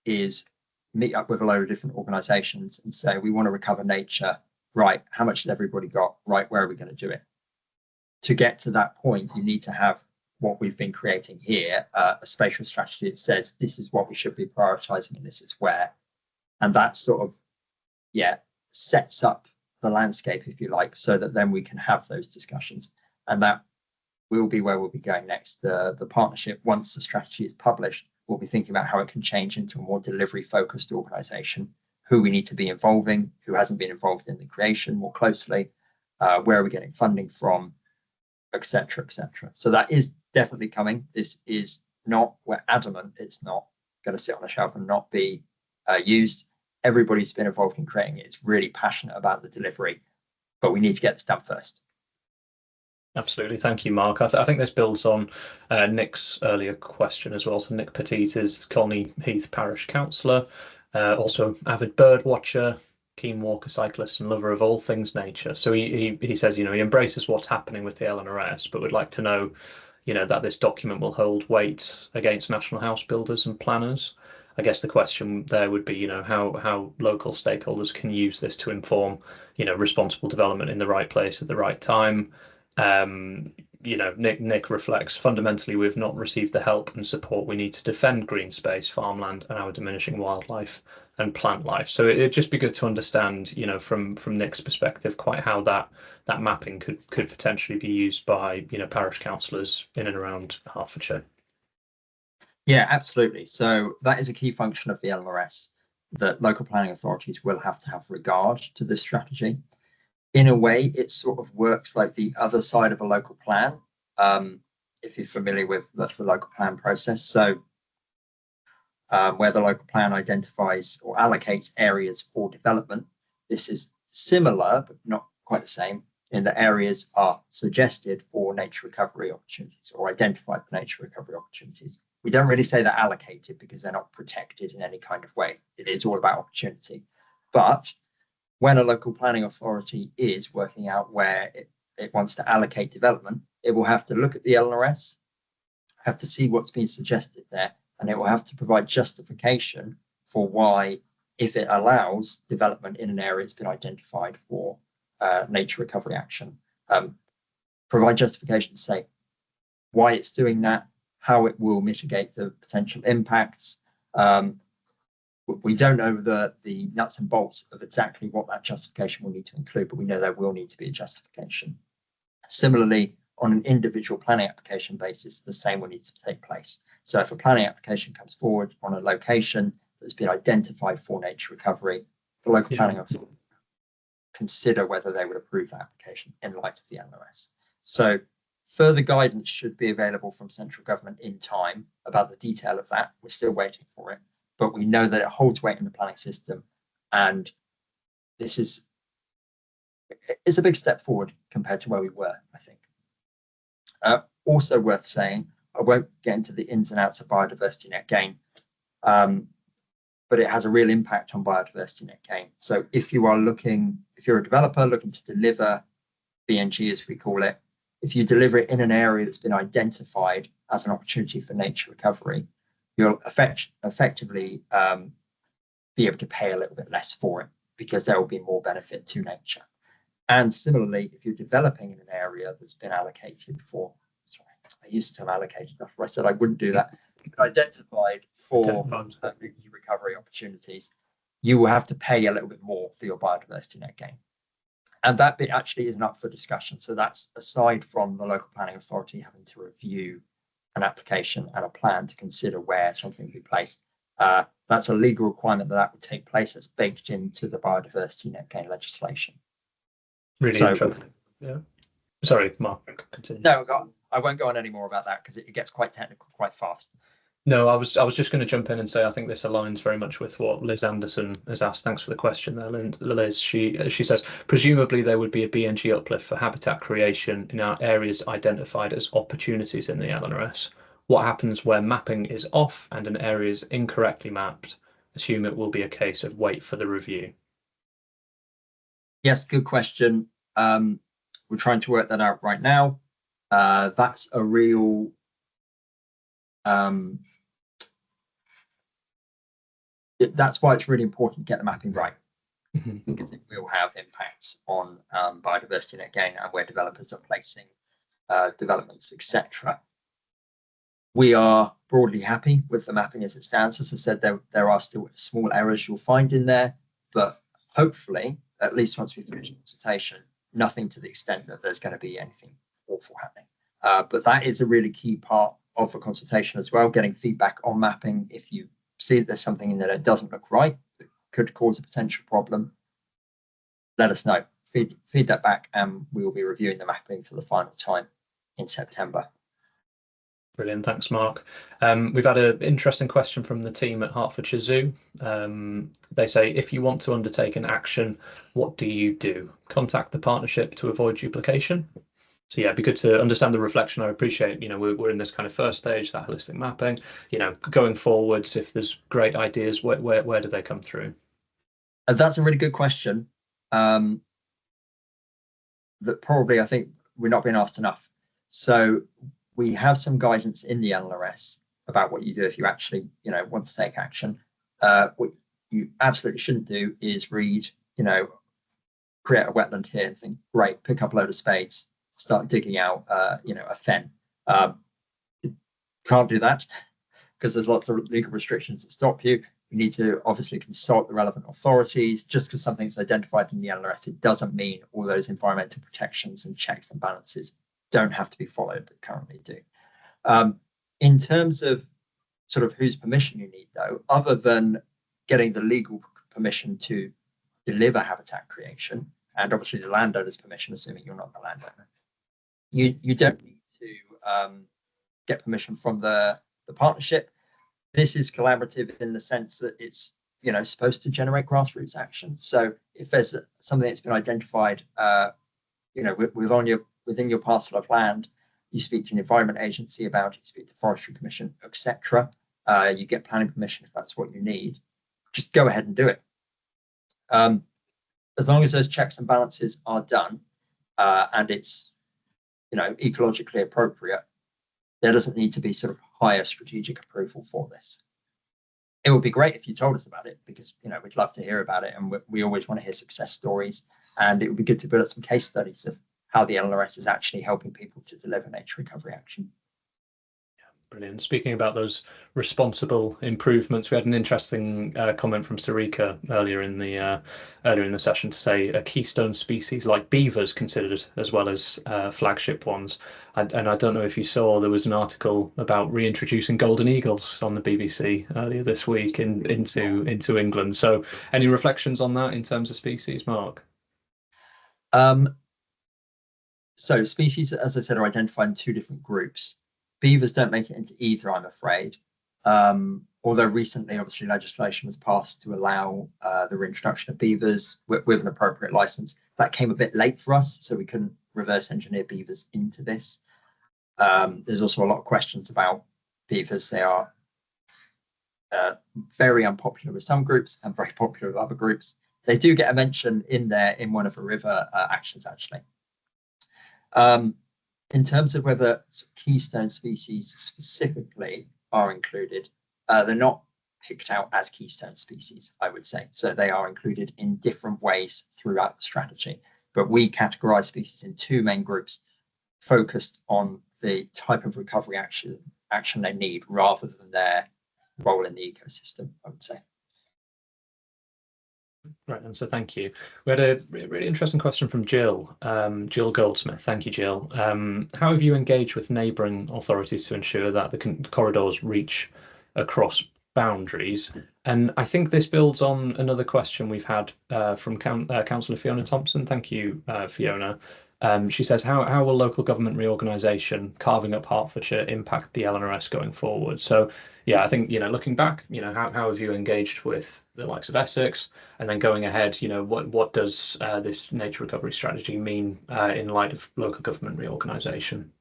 is meet up with a load of different organizations and say, we want to recover nature. Right, how much has everybody got? Right, where are we going to do it? To get to that point, you need to have what we've been creating here, a spatial strategy that says this is what we should be prioritizing and this is where. And that sort of, sets up the landscape, if you like, so that then we can have those discussions. And that will be where we'll be going next. The partnership, once the strategy is published, we'll be thinking about how it can change into a more delivery focused organization, who we need to be involving, who hasn't been involved in the creation more closely, where are we getting funding from, etc., etc. So that is definitely coming. This is not, we're adamant it's not going to sit on a shelf and not be used. Everybody's been involved in creating it. It's really passionate about the delivery, but we need to get this done first. Absolutely, thank you, Mark. I think this builds on Nick's earlier question as well. So Nick Petit is Colney Heath Parish Councillor, also avid bird watcher, keen walker, cyclist, and lover of all things nature. So he says, he embraces what's happening with the LNRS, but would like to know, that this document will hold weight against national house builders and planners. I guess the question there would be, how local stakeholders can use this to inform, responsible development in the right place at the right time. Nick reflects, fundamentally, we've not received the help and support we need to defend green space, farmland, and our diminishing wildlife and plant life. So it'd just be good to understand, from Nick's perspective, quite how that mapping could potentially be used by, parish councillors in and around Hertfordshire. Yeah, absolutely. So that is a key function of the LNRS, that local planning authorities will have to have regard to this strategy. In a way, it sort of works like the other side of a local plan, if you're familiar with the local plan process. So where the local plan identifies or allocates areas for development, this is similar, but not quite the same, in that areas are suggested for nature recovery opportunities or identified for nature recovery opportunities. We don't really say they're allocated because they're not protected in any kind of way. It is all about opportunity. But when a local planning authority is working out where it wants to allocate development, it will have to look at the LNRS, have to see what's been suggested there, and it will have to provide justification for why, if it allows development in an area that's been identified for nature recovery action, provide justification to say why it's doing that, how it will mitigate the potential impacts. We don't know the nuts and bolts of exactly what that justification will need to include, but we know there will need to be a justification. Similarly, on an individual planning application basis, the same will need to take place. So if a planning application comes forward on a location that's been identified for nature recovery, the local planning authority consider whether they would approve that application in light of the LNRS. So further guidance should be available from central government in time about the detail of that. We're still waiting for it, but we know that it holds weight in the planning system, and this is a big step forward compared to where we were, I think. Also worth saying, I won't get into the ins and outs of biodiversity net gain, but it has a real impact on biodiversity net gain. So if you're a developer looking to deliver BNG, as we call it, if you deliver it in an area that's been identified as an opportunity for nature recovery, you'll effectively be able to pay a little bit less for it because there will be more benefit to nature. And similarly, if you're developing in an area that's been allocated for, sorry, I used the term allocated after I said I wouldn't do that, identified for recovery opportunities, you will have to pay a little bit more for your biodiversity net gain. And that bit actually isn't up for discussion. So that's aside from the local planning authority having to review an application and a plan to consider where something will be placed. That's a legal requirement that would take place. That's baked into the biodiversity net gain legislation. Really interesting. Yeah. Sorry, Mark. Continue. No, I won't go on any more about that because it gets quite technical quite fast. No, I was just going to jump in and say I think this aligns very much with what Liz Anderson has asked. Thanks for the question there, Liz. She says, presumably there would be a BNG uplift for habitat creation in our areas identified as opportunities in the LNRS. What happens where mapping is off and an area is incorrectly mapped? Assume it will be a case of wait for the review. Yes, good question. We're trying to work that out right now. That's a real that's why it's really important to get the mapping right, because it will have impacts on biodiversity net gain and where developers are placing developments, etc. We are broadly happy with the mapping as it stands. As I said, there are still small errors you'll find in there, but hopefully, at least once we finish consultation, nothing to the extent that there's going to be anything awful happening. But that is a really key part of the consultation as well, getting feedback on mapping. If you see that there's something in there that doesn't look right, that could cause a potential problem, let us know. Feed that back, and we will be reviewing the mapping for the final time in September. Brilliant, thanks, Mark. We've had an interesting question from the team at Hertfordshire Zoo. They say, if you want to undertake an action, what do you do? Contact the partnership to avoid duplication? So yeah, it'd be good to understand the reflection. I appreciate, we're in this kind of first stage, that holistic mapping, going forwards, if there's great ideas, where do they come through? That's a really good question. That probably, I think we're not being asked enough. So we have some guidance in the LNRS about what you do if you actually, want to take action. What you absolutely shouldn't do is read, create a wetland here and think, great, pick up a load of spades, start digging out, a fen. Can't do that because there's lots of legal restrictions that stop you. You need to obviously consult the relevant authorities. Just because something's identified in the LNRS, it doesn't mean all those environmental protections and checks and balances don't have to be followed that currently do. In terms of sort of whose permission you need, though, other than getting the legal permission to deliver habitat creation, and obviously the landowner's permission, assuming you're not the landowner, you don't need to get permission from the partnership. This is collaborative in the sense that it's supposed to generate grassroots action. So if there's something that's been identified, within your parcel of land, you speak to an environment agency about it, you speak to forestry commission, etc. You get planning permission if that's what you need. Just go ahead and do it. As long as those checks and balances are done and it's ecologically appropriate, there doesn't need to be sort of higher strategic approval for this. It would be great if you told us about it, because we'd love to hear about it, and we always want to hear success stories, and it would be good to build up some case studies of how the LNRS is actually helping people to deliver nature recovery action. Brilliant. Speaking about those responsible improvements, we had an interesting comment from Sarika earlier in the session to say a keystone species like beavers considered as well as flagship ones. And I don't know if you saw, there was an article about reintroducing golden eagles on the BBC earlier this week into England. So any reflections on that in terms of species, Mark? So species, as I said, are identified in two different groups. Beavers don't make it into either, I'm afraid. Although recently, obviously, legislation was passed to allow the reintroduction of beavers with an appropriate license. That came a bit late for us, so we couldn't reverse engineer beavers into this. There's also a lot of questions about beavers. They are very unpopular with some groups and very popular with other groups. They do get a mention in there in one of the river actions, actually. In terms of whether keystone species specifically are included, they're not picked out as keystone species, I would say. So they are included in different ways throughout the strategy. But we categorize species in two main groups, focused on the type of recovery action they need rather than their role in the ecosystem, I would say. Right, and so thank you. We had a really interesting question from Jill, Jill Goldsmith. Thank you, Jill. How have you engaged with neighbouring authorities to ensure that the corridors reach across boundaries? And I think this builds on another question we've had from Councillor Fiona Thompson. Thank you, Fiona. She says, how will local government reorganisation carving up Hertfordshire impact the LNRS going forward? So, yeah, I think, looking back, how have you engaged with the likes of Essex? And then going ahead, what does this nature recovery strategy mean in light of local government reorganisation?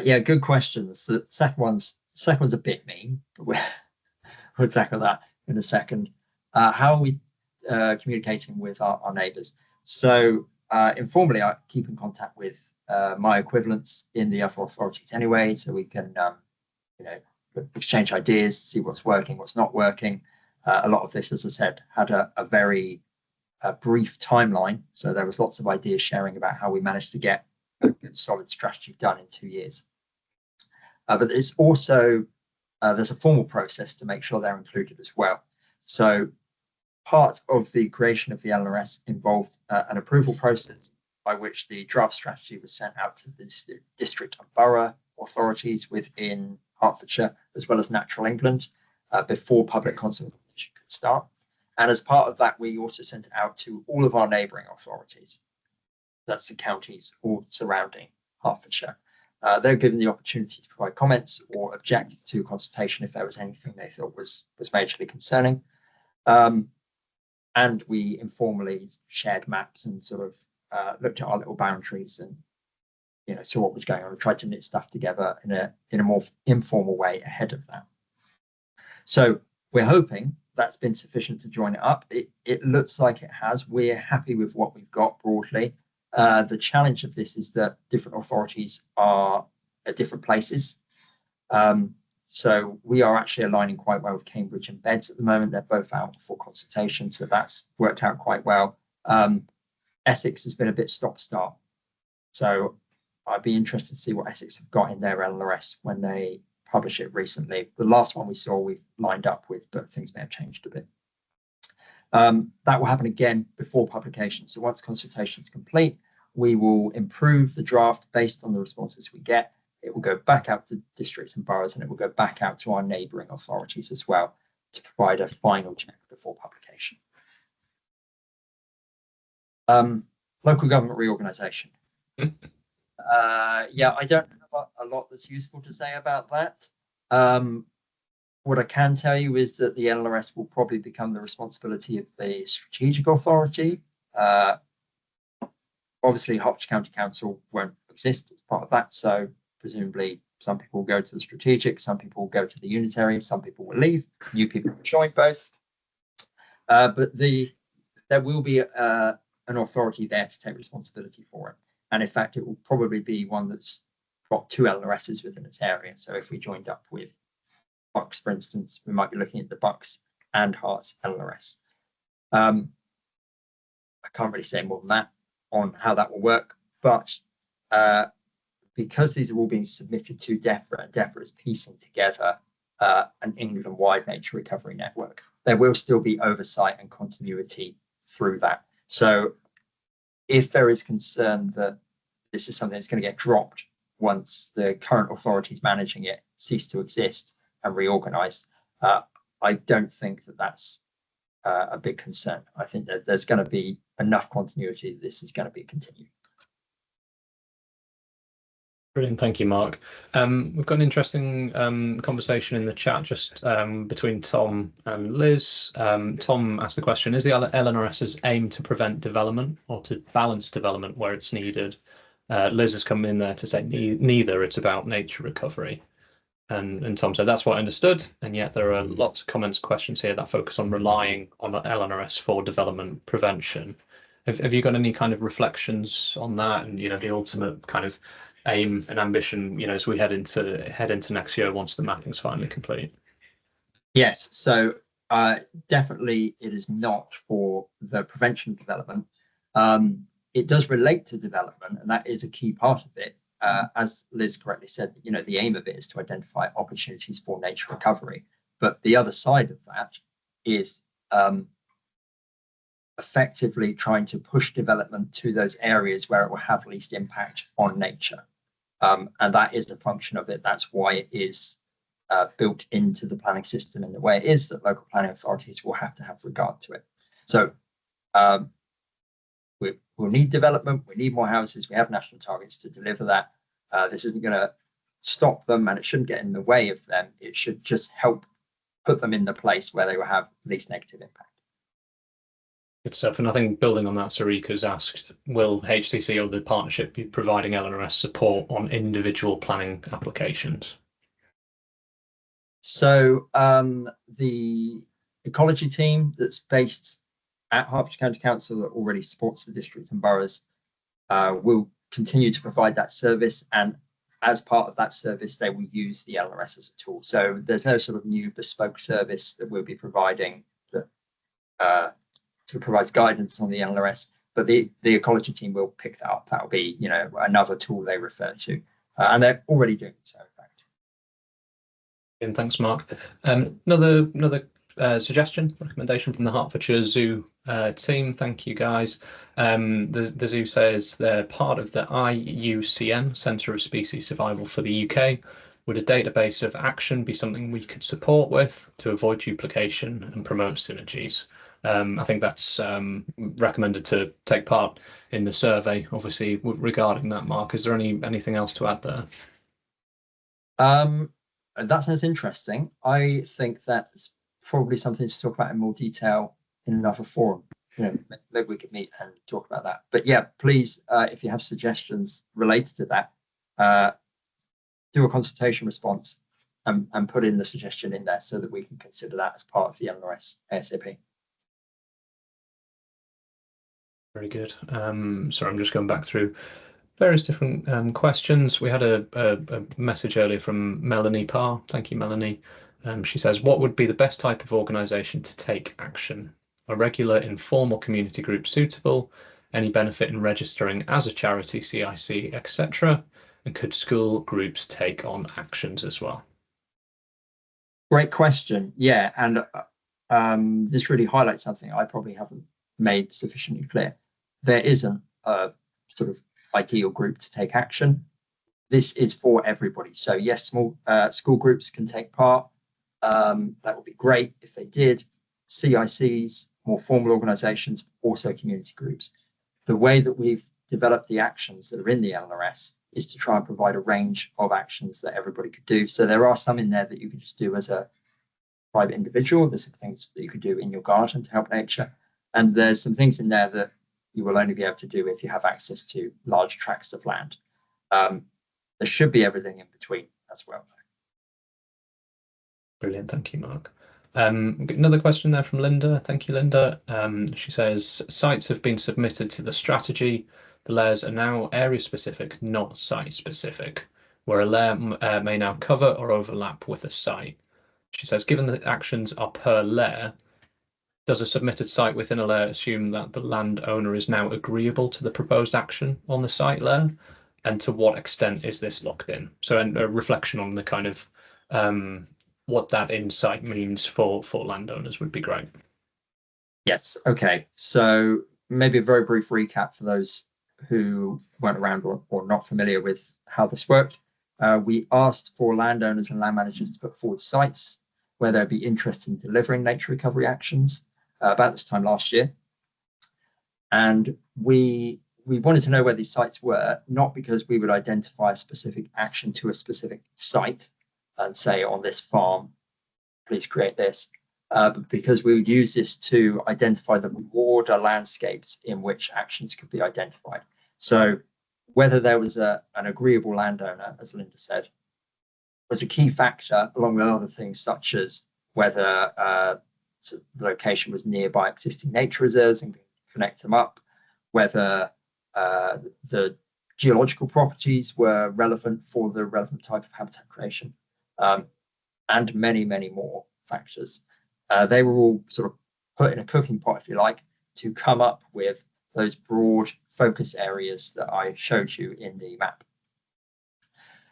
Yeah, good questions. The second one's a bit mean, but we'll tackle that in a second. How are we communicating with our neighbours? So informally, I keep in contact with my equivalents in the other authorities anyway, so we can exchange ideas, see what's working, what's not working. A lot of this, as I said, had a very brief timeline, so there was lots of ideas sharing about how we managed to get a good solid strategy done in 2 years. But there's also there's a formal process to make sure they're included as well. So part of the creation of the LNRS involved an approval process by which the draft strategy was sent out to the district and borough authorities within Hertfordshire, as well as Natural England, before public consultation could start. And as part of that, we also sent it out to all of our neighbouring authorities. That's the counties all surrounding Hertfordshire. They're given the opportunity to provide comments or object to consultation if there was anything they thought was majorly concerning. And we informally shared maps and sort of looked at our little boundaries and saw what was going on and tried to knit stuff together in a more informal way ahead of that. So we're hoping that's been sufficient to join it up. It looks like it has. We're happy with what we've got broadly. The challenge of this is that different authorities are at different places. So we are actually aligning quite well with Cambridge and Beds at the moment. They're both out for consultation, so that's worked out quite well. Essex has been a bit stop-start. So I'd be interested to see what Essex have got in their LNRS when they publish it recently. The last one we saw, we've lined up with, but things may have changed a bit. That will happen again before publication. So once consultation is complete, we will improve the draft based on the responses we get. It will go back out to districts and boroughs, and it will go back out to our neighbouring authorities as well to provide a final check before publication. Local government reorganisation. Yeah, I don't have a lot that's useful to say about that. What I can tell you is that the LNRS will probably become the responsibility of the strategic authority. Obviously, Hertfordshire County Council won't exist as part of that, so presumably some people will go to the strategic, some people will go to the unitary, some people will leave, new people will join both. But there will be an authority there to take responsibility for it. And in fact, it will probably be one that's got 2 LNRSs within its area. So if we joined up with Bucks, for instance, we might be looking at the Bucks and Herts LNRS. I can't really say more than that on how that will work, but because these are all being submitted to DEFRA, and DEFRA is piecing together an England-wide nature recovery network, there will still be oversight and continuity through that. So if there is concern that this is something that's going to get dropped once the current authorities managing it cease to exist and reorganise, I don't think that that's a big concern. I think that there's going to be enough continuity that this is going to be continued. Brilliant, thank you, Mark. We've got an interesting conversation in the chat just between Tom and Liz. Tom asked the question, is the LNRS's aim to prevent development or to balance development where it's needed? Liz has come in there to say neither, it's about nature recovery. And Tom said, that's what I understood. And yet there are lots of comments, questions here that focus on relying on LNRS for development prevention. Have you got any kind of reflections on that and, the ultimate kind of aim and ambition, as we head into next year once the mapping's finally complete? Yes, so definitely it is not for the prevention of development. It does relate to development, and that is a key part of it. As Liz correctly said, the aim of it is to identify opportunities for nature recovery. But the other side of that is effectively trying to push development to those areas where it will have least impact on nature. And that is a function of it. That's why it is built into the planning system in the way it is, that local planning authorities will have to have regard to it. So we'll need development, we need more houses, we have national targets to deliver that. This isn't going to stop them, and it shouldn't get in the way of them. It should just help put them in the place where they will have least negative impact. Good stuff. And I think building on that, Sarika's asked, will HCC or the partnership be providing LNRS support on individual planning applications? So the ecology team that's based at Hertfordshire County Council that already supports the district and boroughs will continue to provide that service. And as part of that service, they will use the LNRS as a tool. So there's no sort of new bespoke service that we'll be providing that provides guidance on the LNRS, but the ecology team will pick that up. That will be, another tool they refer to, and they're already doing so, in fact. And thanks, Mark. Another recommendation from the Hertfordshire Zoo team. Thank you, guys. The zoo says they're part of the IUCN Centre of Species Survival for the UK. Would a database of action be something we could support with to avoid duplication and promote synergies? I think that's recommended to take part in the survey. Obviously, regarding that, Mark, is there anything else to add there? That sounds interesting. I think that's probably something to talk about in more detail in another forum. Maybe we could meet and talk about that. But yeah, please, if you have suggestions related to that, do a consultation response and put in the suggestion in there so that we can consider that as part of the LNRS ASAP. Very good. Sorry, I'm just going back through various different questions. We had a message earlier from Melanie Parr. Thank you, Melanie. She says, what would be the best type of organisation to take action? A regular informal community group suitable? Any benefit in registering as a charity, CIC, etc.? And could school groups take on actions as well? Great question. Yeah, and this really highlights something I probably haven't made sufficiently clear. There isn't a sort of ideal group to take action. This is for everybody. So yes, small school groups can take part. That would be great if they did. CICs, more formal organisations, also community groups. The way that we've developed the actions that are in the LNRS is to try and provide a range of actions that everybody could do. So there are some in there that you can just do as a private individual. There's some things that you could do in your garden to help nature. And there's some things in there that you will only be able to do if you have access to large tracts of land. There should be everything in between as well. Brilliant. Thank you, Mark. Another question there from Linda. Thank you, Linda. She says, sites have been submitted to the strategy. The layers are now area specific, not site specific, where a layer may now cover or overlap with a site. She says, given that actions are per layer, does a submitted site within a layer assume that the landowner is now agreeable to the proposed action on the site layer? And to what extent is this locked in? So a reflection on the kind of what that insight means for landowners would be great. Yes. Okay. So maybe a very brief recap for those who weren't around or not familiar with how this worked. We asked for landowners and land managers to put forward sites where they'd be interested in delivering nature recovery actions about this time last year. And we wanted to know where these sites were, not because we would identify a specific action to a specific site and say on this farm, please create this, but because we would use this to identify the broader landscapes in which actions could be identified. So whether there was an agreeable landowner, as Linda said, was a key factor, along with other things such as whether the location was nearby existing nature reserves and connect them up, whether the geological properties were relevant for the relevant type of habitat creation, and many, many more factors. They were all sort of put in a cooking pot, if you like, to come up with those broad focus areas that I showed you in the map.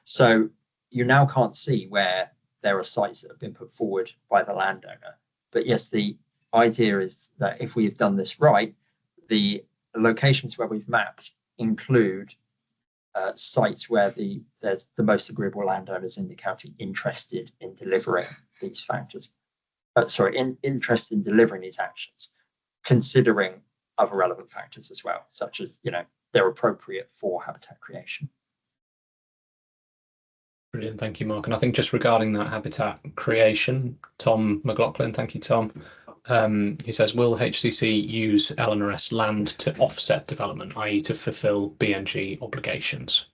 So you now can't see where there are sites that have been put forward by the landowner. But yes, the idea is that if we've done this right, the locations where we've mapped include sites where there's the most agreeable landowners in the county interested in delivering these factors. Interested in delivering these actions, considering other relevant factors as well, such as, they're appropriate for habitat creation. Brilliant, thank you, Mark. And I think just regarding that habitat creation, Tom McLaughlin, thank you, Tom. He says, will HCC use LNRS land to offset development, i.e. to fulfill BNG obligations?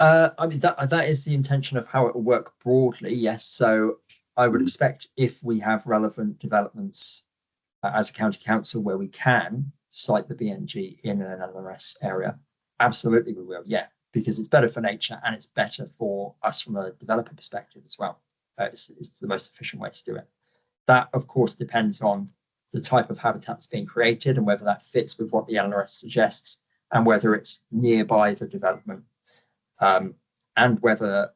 I mean, that is the intention of how it will work broadly, yes. So I would expect if we have relevant developments as a county council where we can cite the BNG in an LNRS area, absolutely we will, yeah, because it's better for nature and it's better for us from a developer perspective as well. It's the most efficient way to do it. That, of course, depends on the type of habitat that's being created and whether that fits with what the LNRS suggests and whether it's nearby the development and whether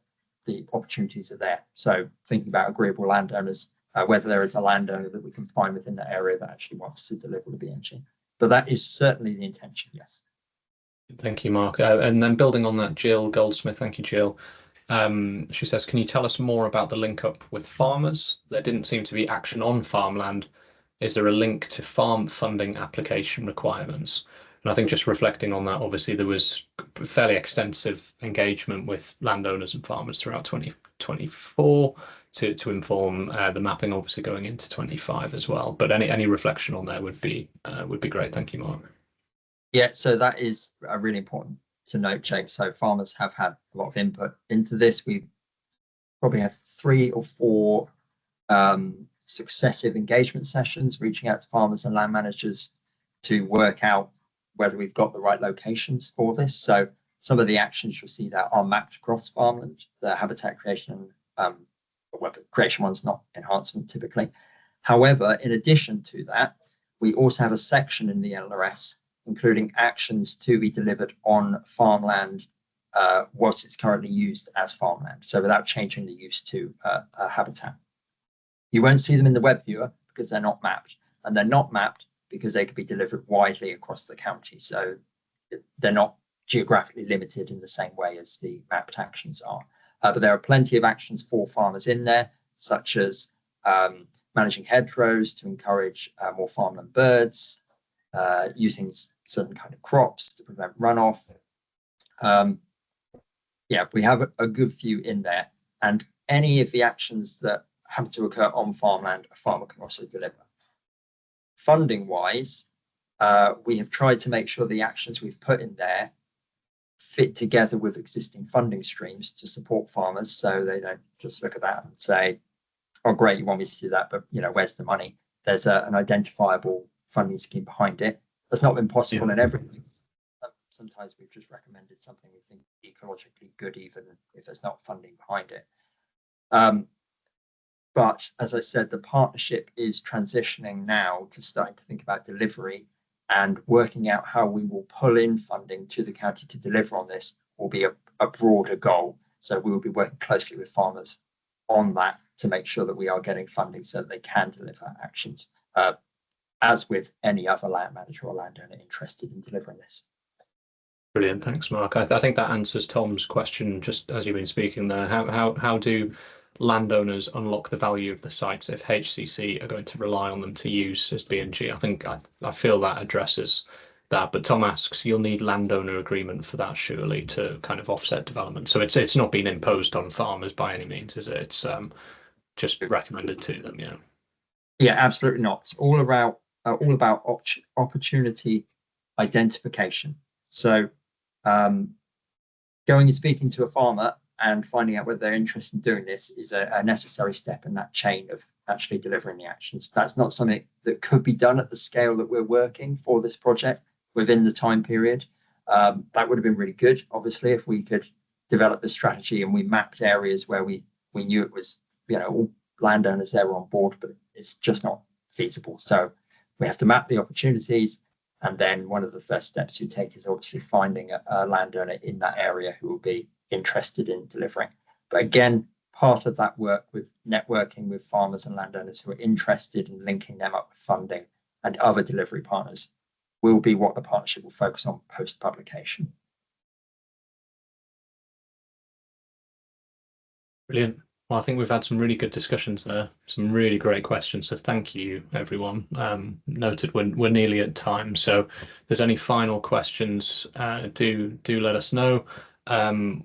the opportunities are there. So thinking about agreeable landowners, whether there is a landowner that we can find within that area that actually wants to deliver the BNG. But that is certainly the intention, yes. Thank you, Mark. And then building on that, Jill Goldsmith, thank you, Jill. She says, can you tell us more about the link up with farmers? There didn't seem to be action on farmland. Is there a link to farm funding application requirements? And I think just reflecting on that, obviously there was fairly extensive engagement with landowners and farmers throughout 2024 to inform the mapping, obviously going into 25 as well. But any reflection on there would be great. Thank you, Mark. Yeah, so that is really important to note, Jake. So farmers have had a lot of input into this. We probably had 3 or 4 successive engagement sessions, reaching out to farmers and land managers to work out whether we've got the right locations for this. So some of the actions you'll see that are mapped across farmland, the habitat creation, well, the creation one's not enhancement typically. However, in addition to that, we also have a section in the LNRS including actions to be delivered on farmland whilst it's currently used as farmland, so without changing the use to habitat. You won't see them in the web viewer because they're not mapped, and they're not mapped because they could be delivered widely across the county, so they're not geographically limited in the same way as the mapped actions are. But there are plenty of actions for farmers in there, such as managing hedgerows to encourage more farmland birds, using certain kind of crops to prevent runoff. Yeah, we have a good few in there, and any of the actions that happen to occur on farmland, a farmer can also deliver. Funding wise, we have tried to make sure the actions we've put in there fit together with existing funding streams to support farmers, so they don't just look at that and say, oh great, you want me to do that, but where's the money? There's an identifiable funding scheme behind it. That's not been possible in everything. Sometimes we've just recommended something we think ecologically good, even if there's not funding behind it. But as I said, the partnership is transitioning now to starting to think about delivery, and working out how we will pull in funding to the county to deliver on this will be a broader goal. So we will be working closely with farmers on that to make sure that we are getting funding so that they can deliver actions, as with any other land manager or landowner interested in delivering this. Brilliant, thanks, Mark. I think that answers Tom's question just as you've been speaking there. How do landowners unlock the value of the sites if HCC are going to rely on them to use as BNG? I think I feel that addresses that. But Tom asks, you'll need landowner agreement for that surely to kind of offset development. So it's not been imposed on farmers by any means, is it? It's just recommended to them. Yeah. Yeah, absolutely not. It's all about opportunity identification. So going and speaking to a farmer and finding out whether they're interested in doing this is a necessary step in that chain of actually delivering the actions. That's not something that could be done at the scale that we're working for this project within the time period. That would have been really good, obviously, if we could develop the strategy and we mapped areas where we knew it was all landowners there are on board, but it's just not feasible. So we have to map the opportunities, and then one of the first steps you take is obviously finding a landowner in that area who will be interested in delivering. But again, part of that work with networking with farmers and landowners who are interested in linking them up with funding and other delivery partners will be what the partnership will focus on post-publication. Brilliant. Well, I think we've had some really good discussions there, some really great questions. So thank you, everyone. Noted we're nearly at time. So if there's any final questions, do let us know.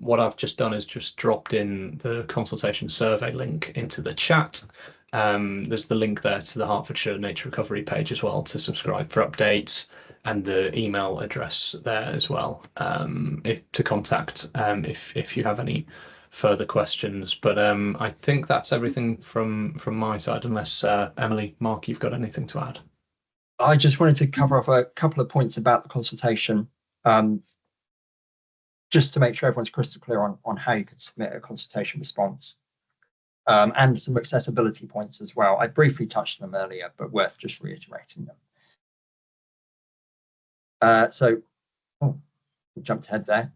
What I've just done is just dropped in the consultation survey link into the chat. There's the link there to the Hertfordshire Nature Recovery page as well to subscribe for updates, and the email address there as well to contact if you have any further questions. But I think that's everything from my side, unless Emily, Mark, you've got anything to add. I just wanted to cover off a couple of points about the consultation, just to make sure everyone's crystal clear on how you can submit a consultation response, and some accessibility points as well. I briefly touched on them earlier, but worth just reiterating them. We jumped ahead there.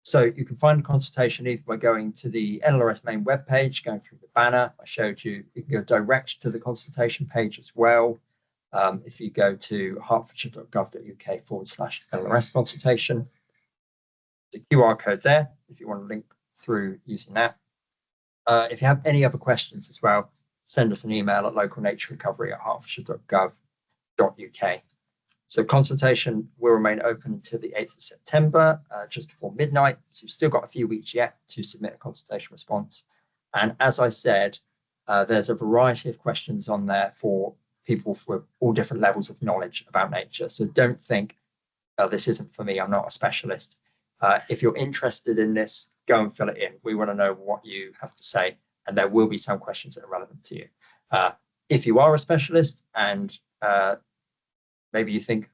So you can find the consultation either by going to the LNRS main webpage, going through the banner I showed you. You can go direct to the consultation page as well. If you go to hertfordshire.gov.uk/LNRS consultation, there's a QR code there if you want to link through using that. If you have any other questions as well, send us an email at localnaturerecovery@hertfordshire.gov.uk. So consultation will remain open until the 8th of September, just before midnight. So you've still got a few weeks yet to submit a consultation response. And as I said, there's a variety of questions on there for people for all different levels of knowledge about nature. So don't think, oh, this isn't for me, I'm not a specialist. If you're interested in this, go and fill it in. We want to know what you have to say, and there will be some questions that are relevant to you. If you are a specialist and maybe you think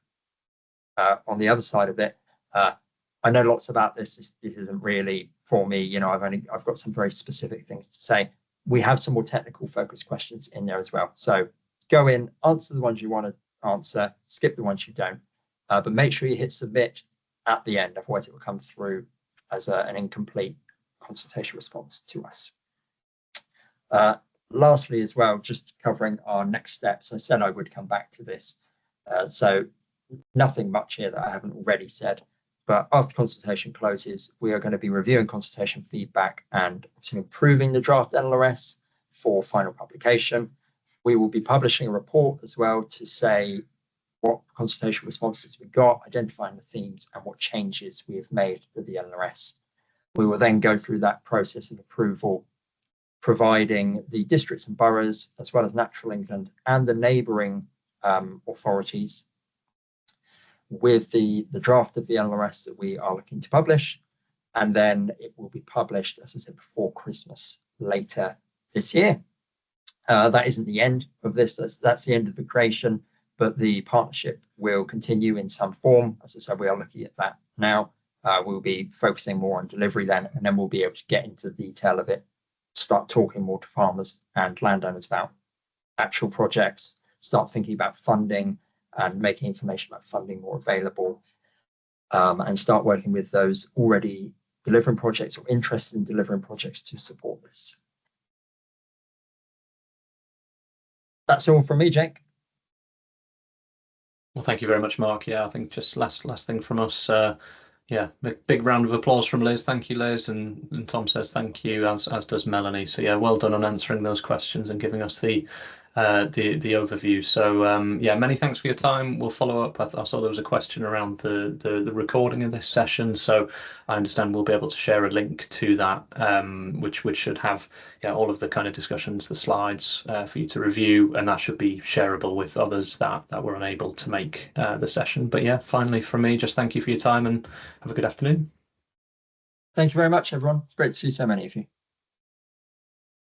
on the other side of it, I know lots about this. This isn't really for me. I've got some very specific things to say. We have some more technical focused questions in there as well. So go in, answer the ones you want to answer, skip the ones you don't, but make sure you hit submit at the end. Otherwise, it will come through as an incomplete consultation response to us. Lastly, as well, just covering our next steps. I said I would come back to this. So nothing much here that I haven't already said, but after consultation closes, we are going to be reviewing consultation feedback and obviously improving the draft LNRS for final publication. We will be publishing a report as well to say what consultation responses we got, identifying the themes and what changes we have made to the LNRS. We will then go through that process of approval, providing the districts and boroughs, as well as Natural England and the neighbouring authorities with the draft of the LNRS that we are looking to publish, and then it will be published, as I said, before Christmas later this year. That isn't the end of this, that's the end of the creation, but the partnership will continue in some form. As I said, we are looking at that now. We'll be focusing more on delivery then, and then we'll be able to get into the detail of it, start talking more to farmers and landowners about actual projects, start thinking about funding and making information about funding more available, and start working with those already delivering projects or interested in delivering projects to support this. That's all from me, Jake. Well, thank you very much, Mark. Yeah, I think just last thing from us. Yeah, big round of applause from Liz. Thank you, Liz, and Tom says thank you, as does Melanie. So yeah, well done on answering those questions and giving us the overview. So yeah, many thanks for your time. We'll follow up. I saw there was a question around the recording of this session, so I understand we'll be able to share a link to that, which should have all of the kind of discussions, the slides for you to review, and that should be shareable with others that were unable to make the session. But yeah, finally from me, just thank you for your time and have a good afternoon. Thank you very much, everyone. It's great to see so many of you.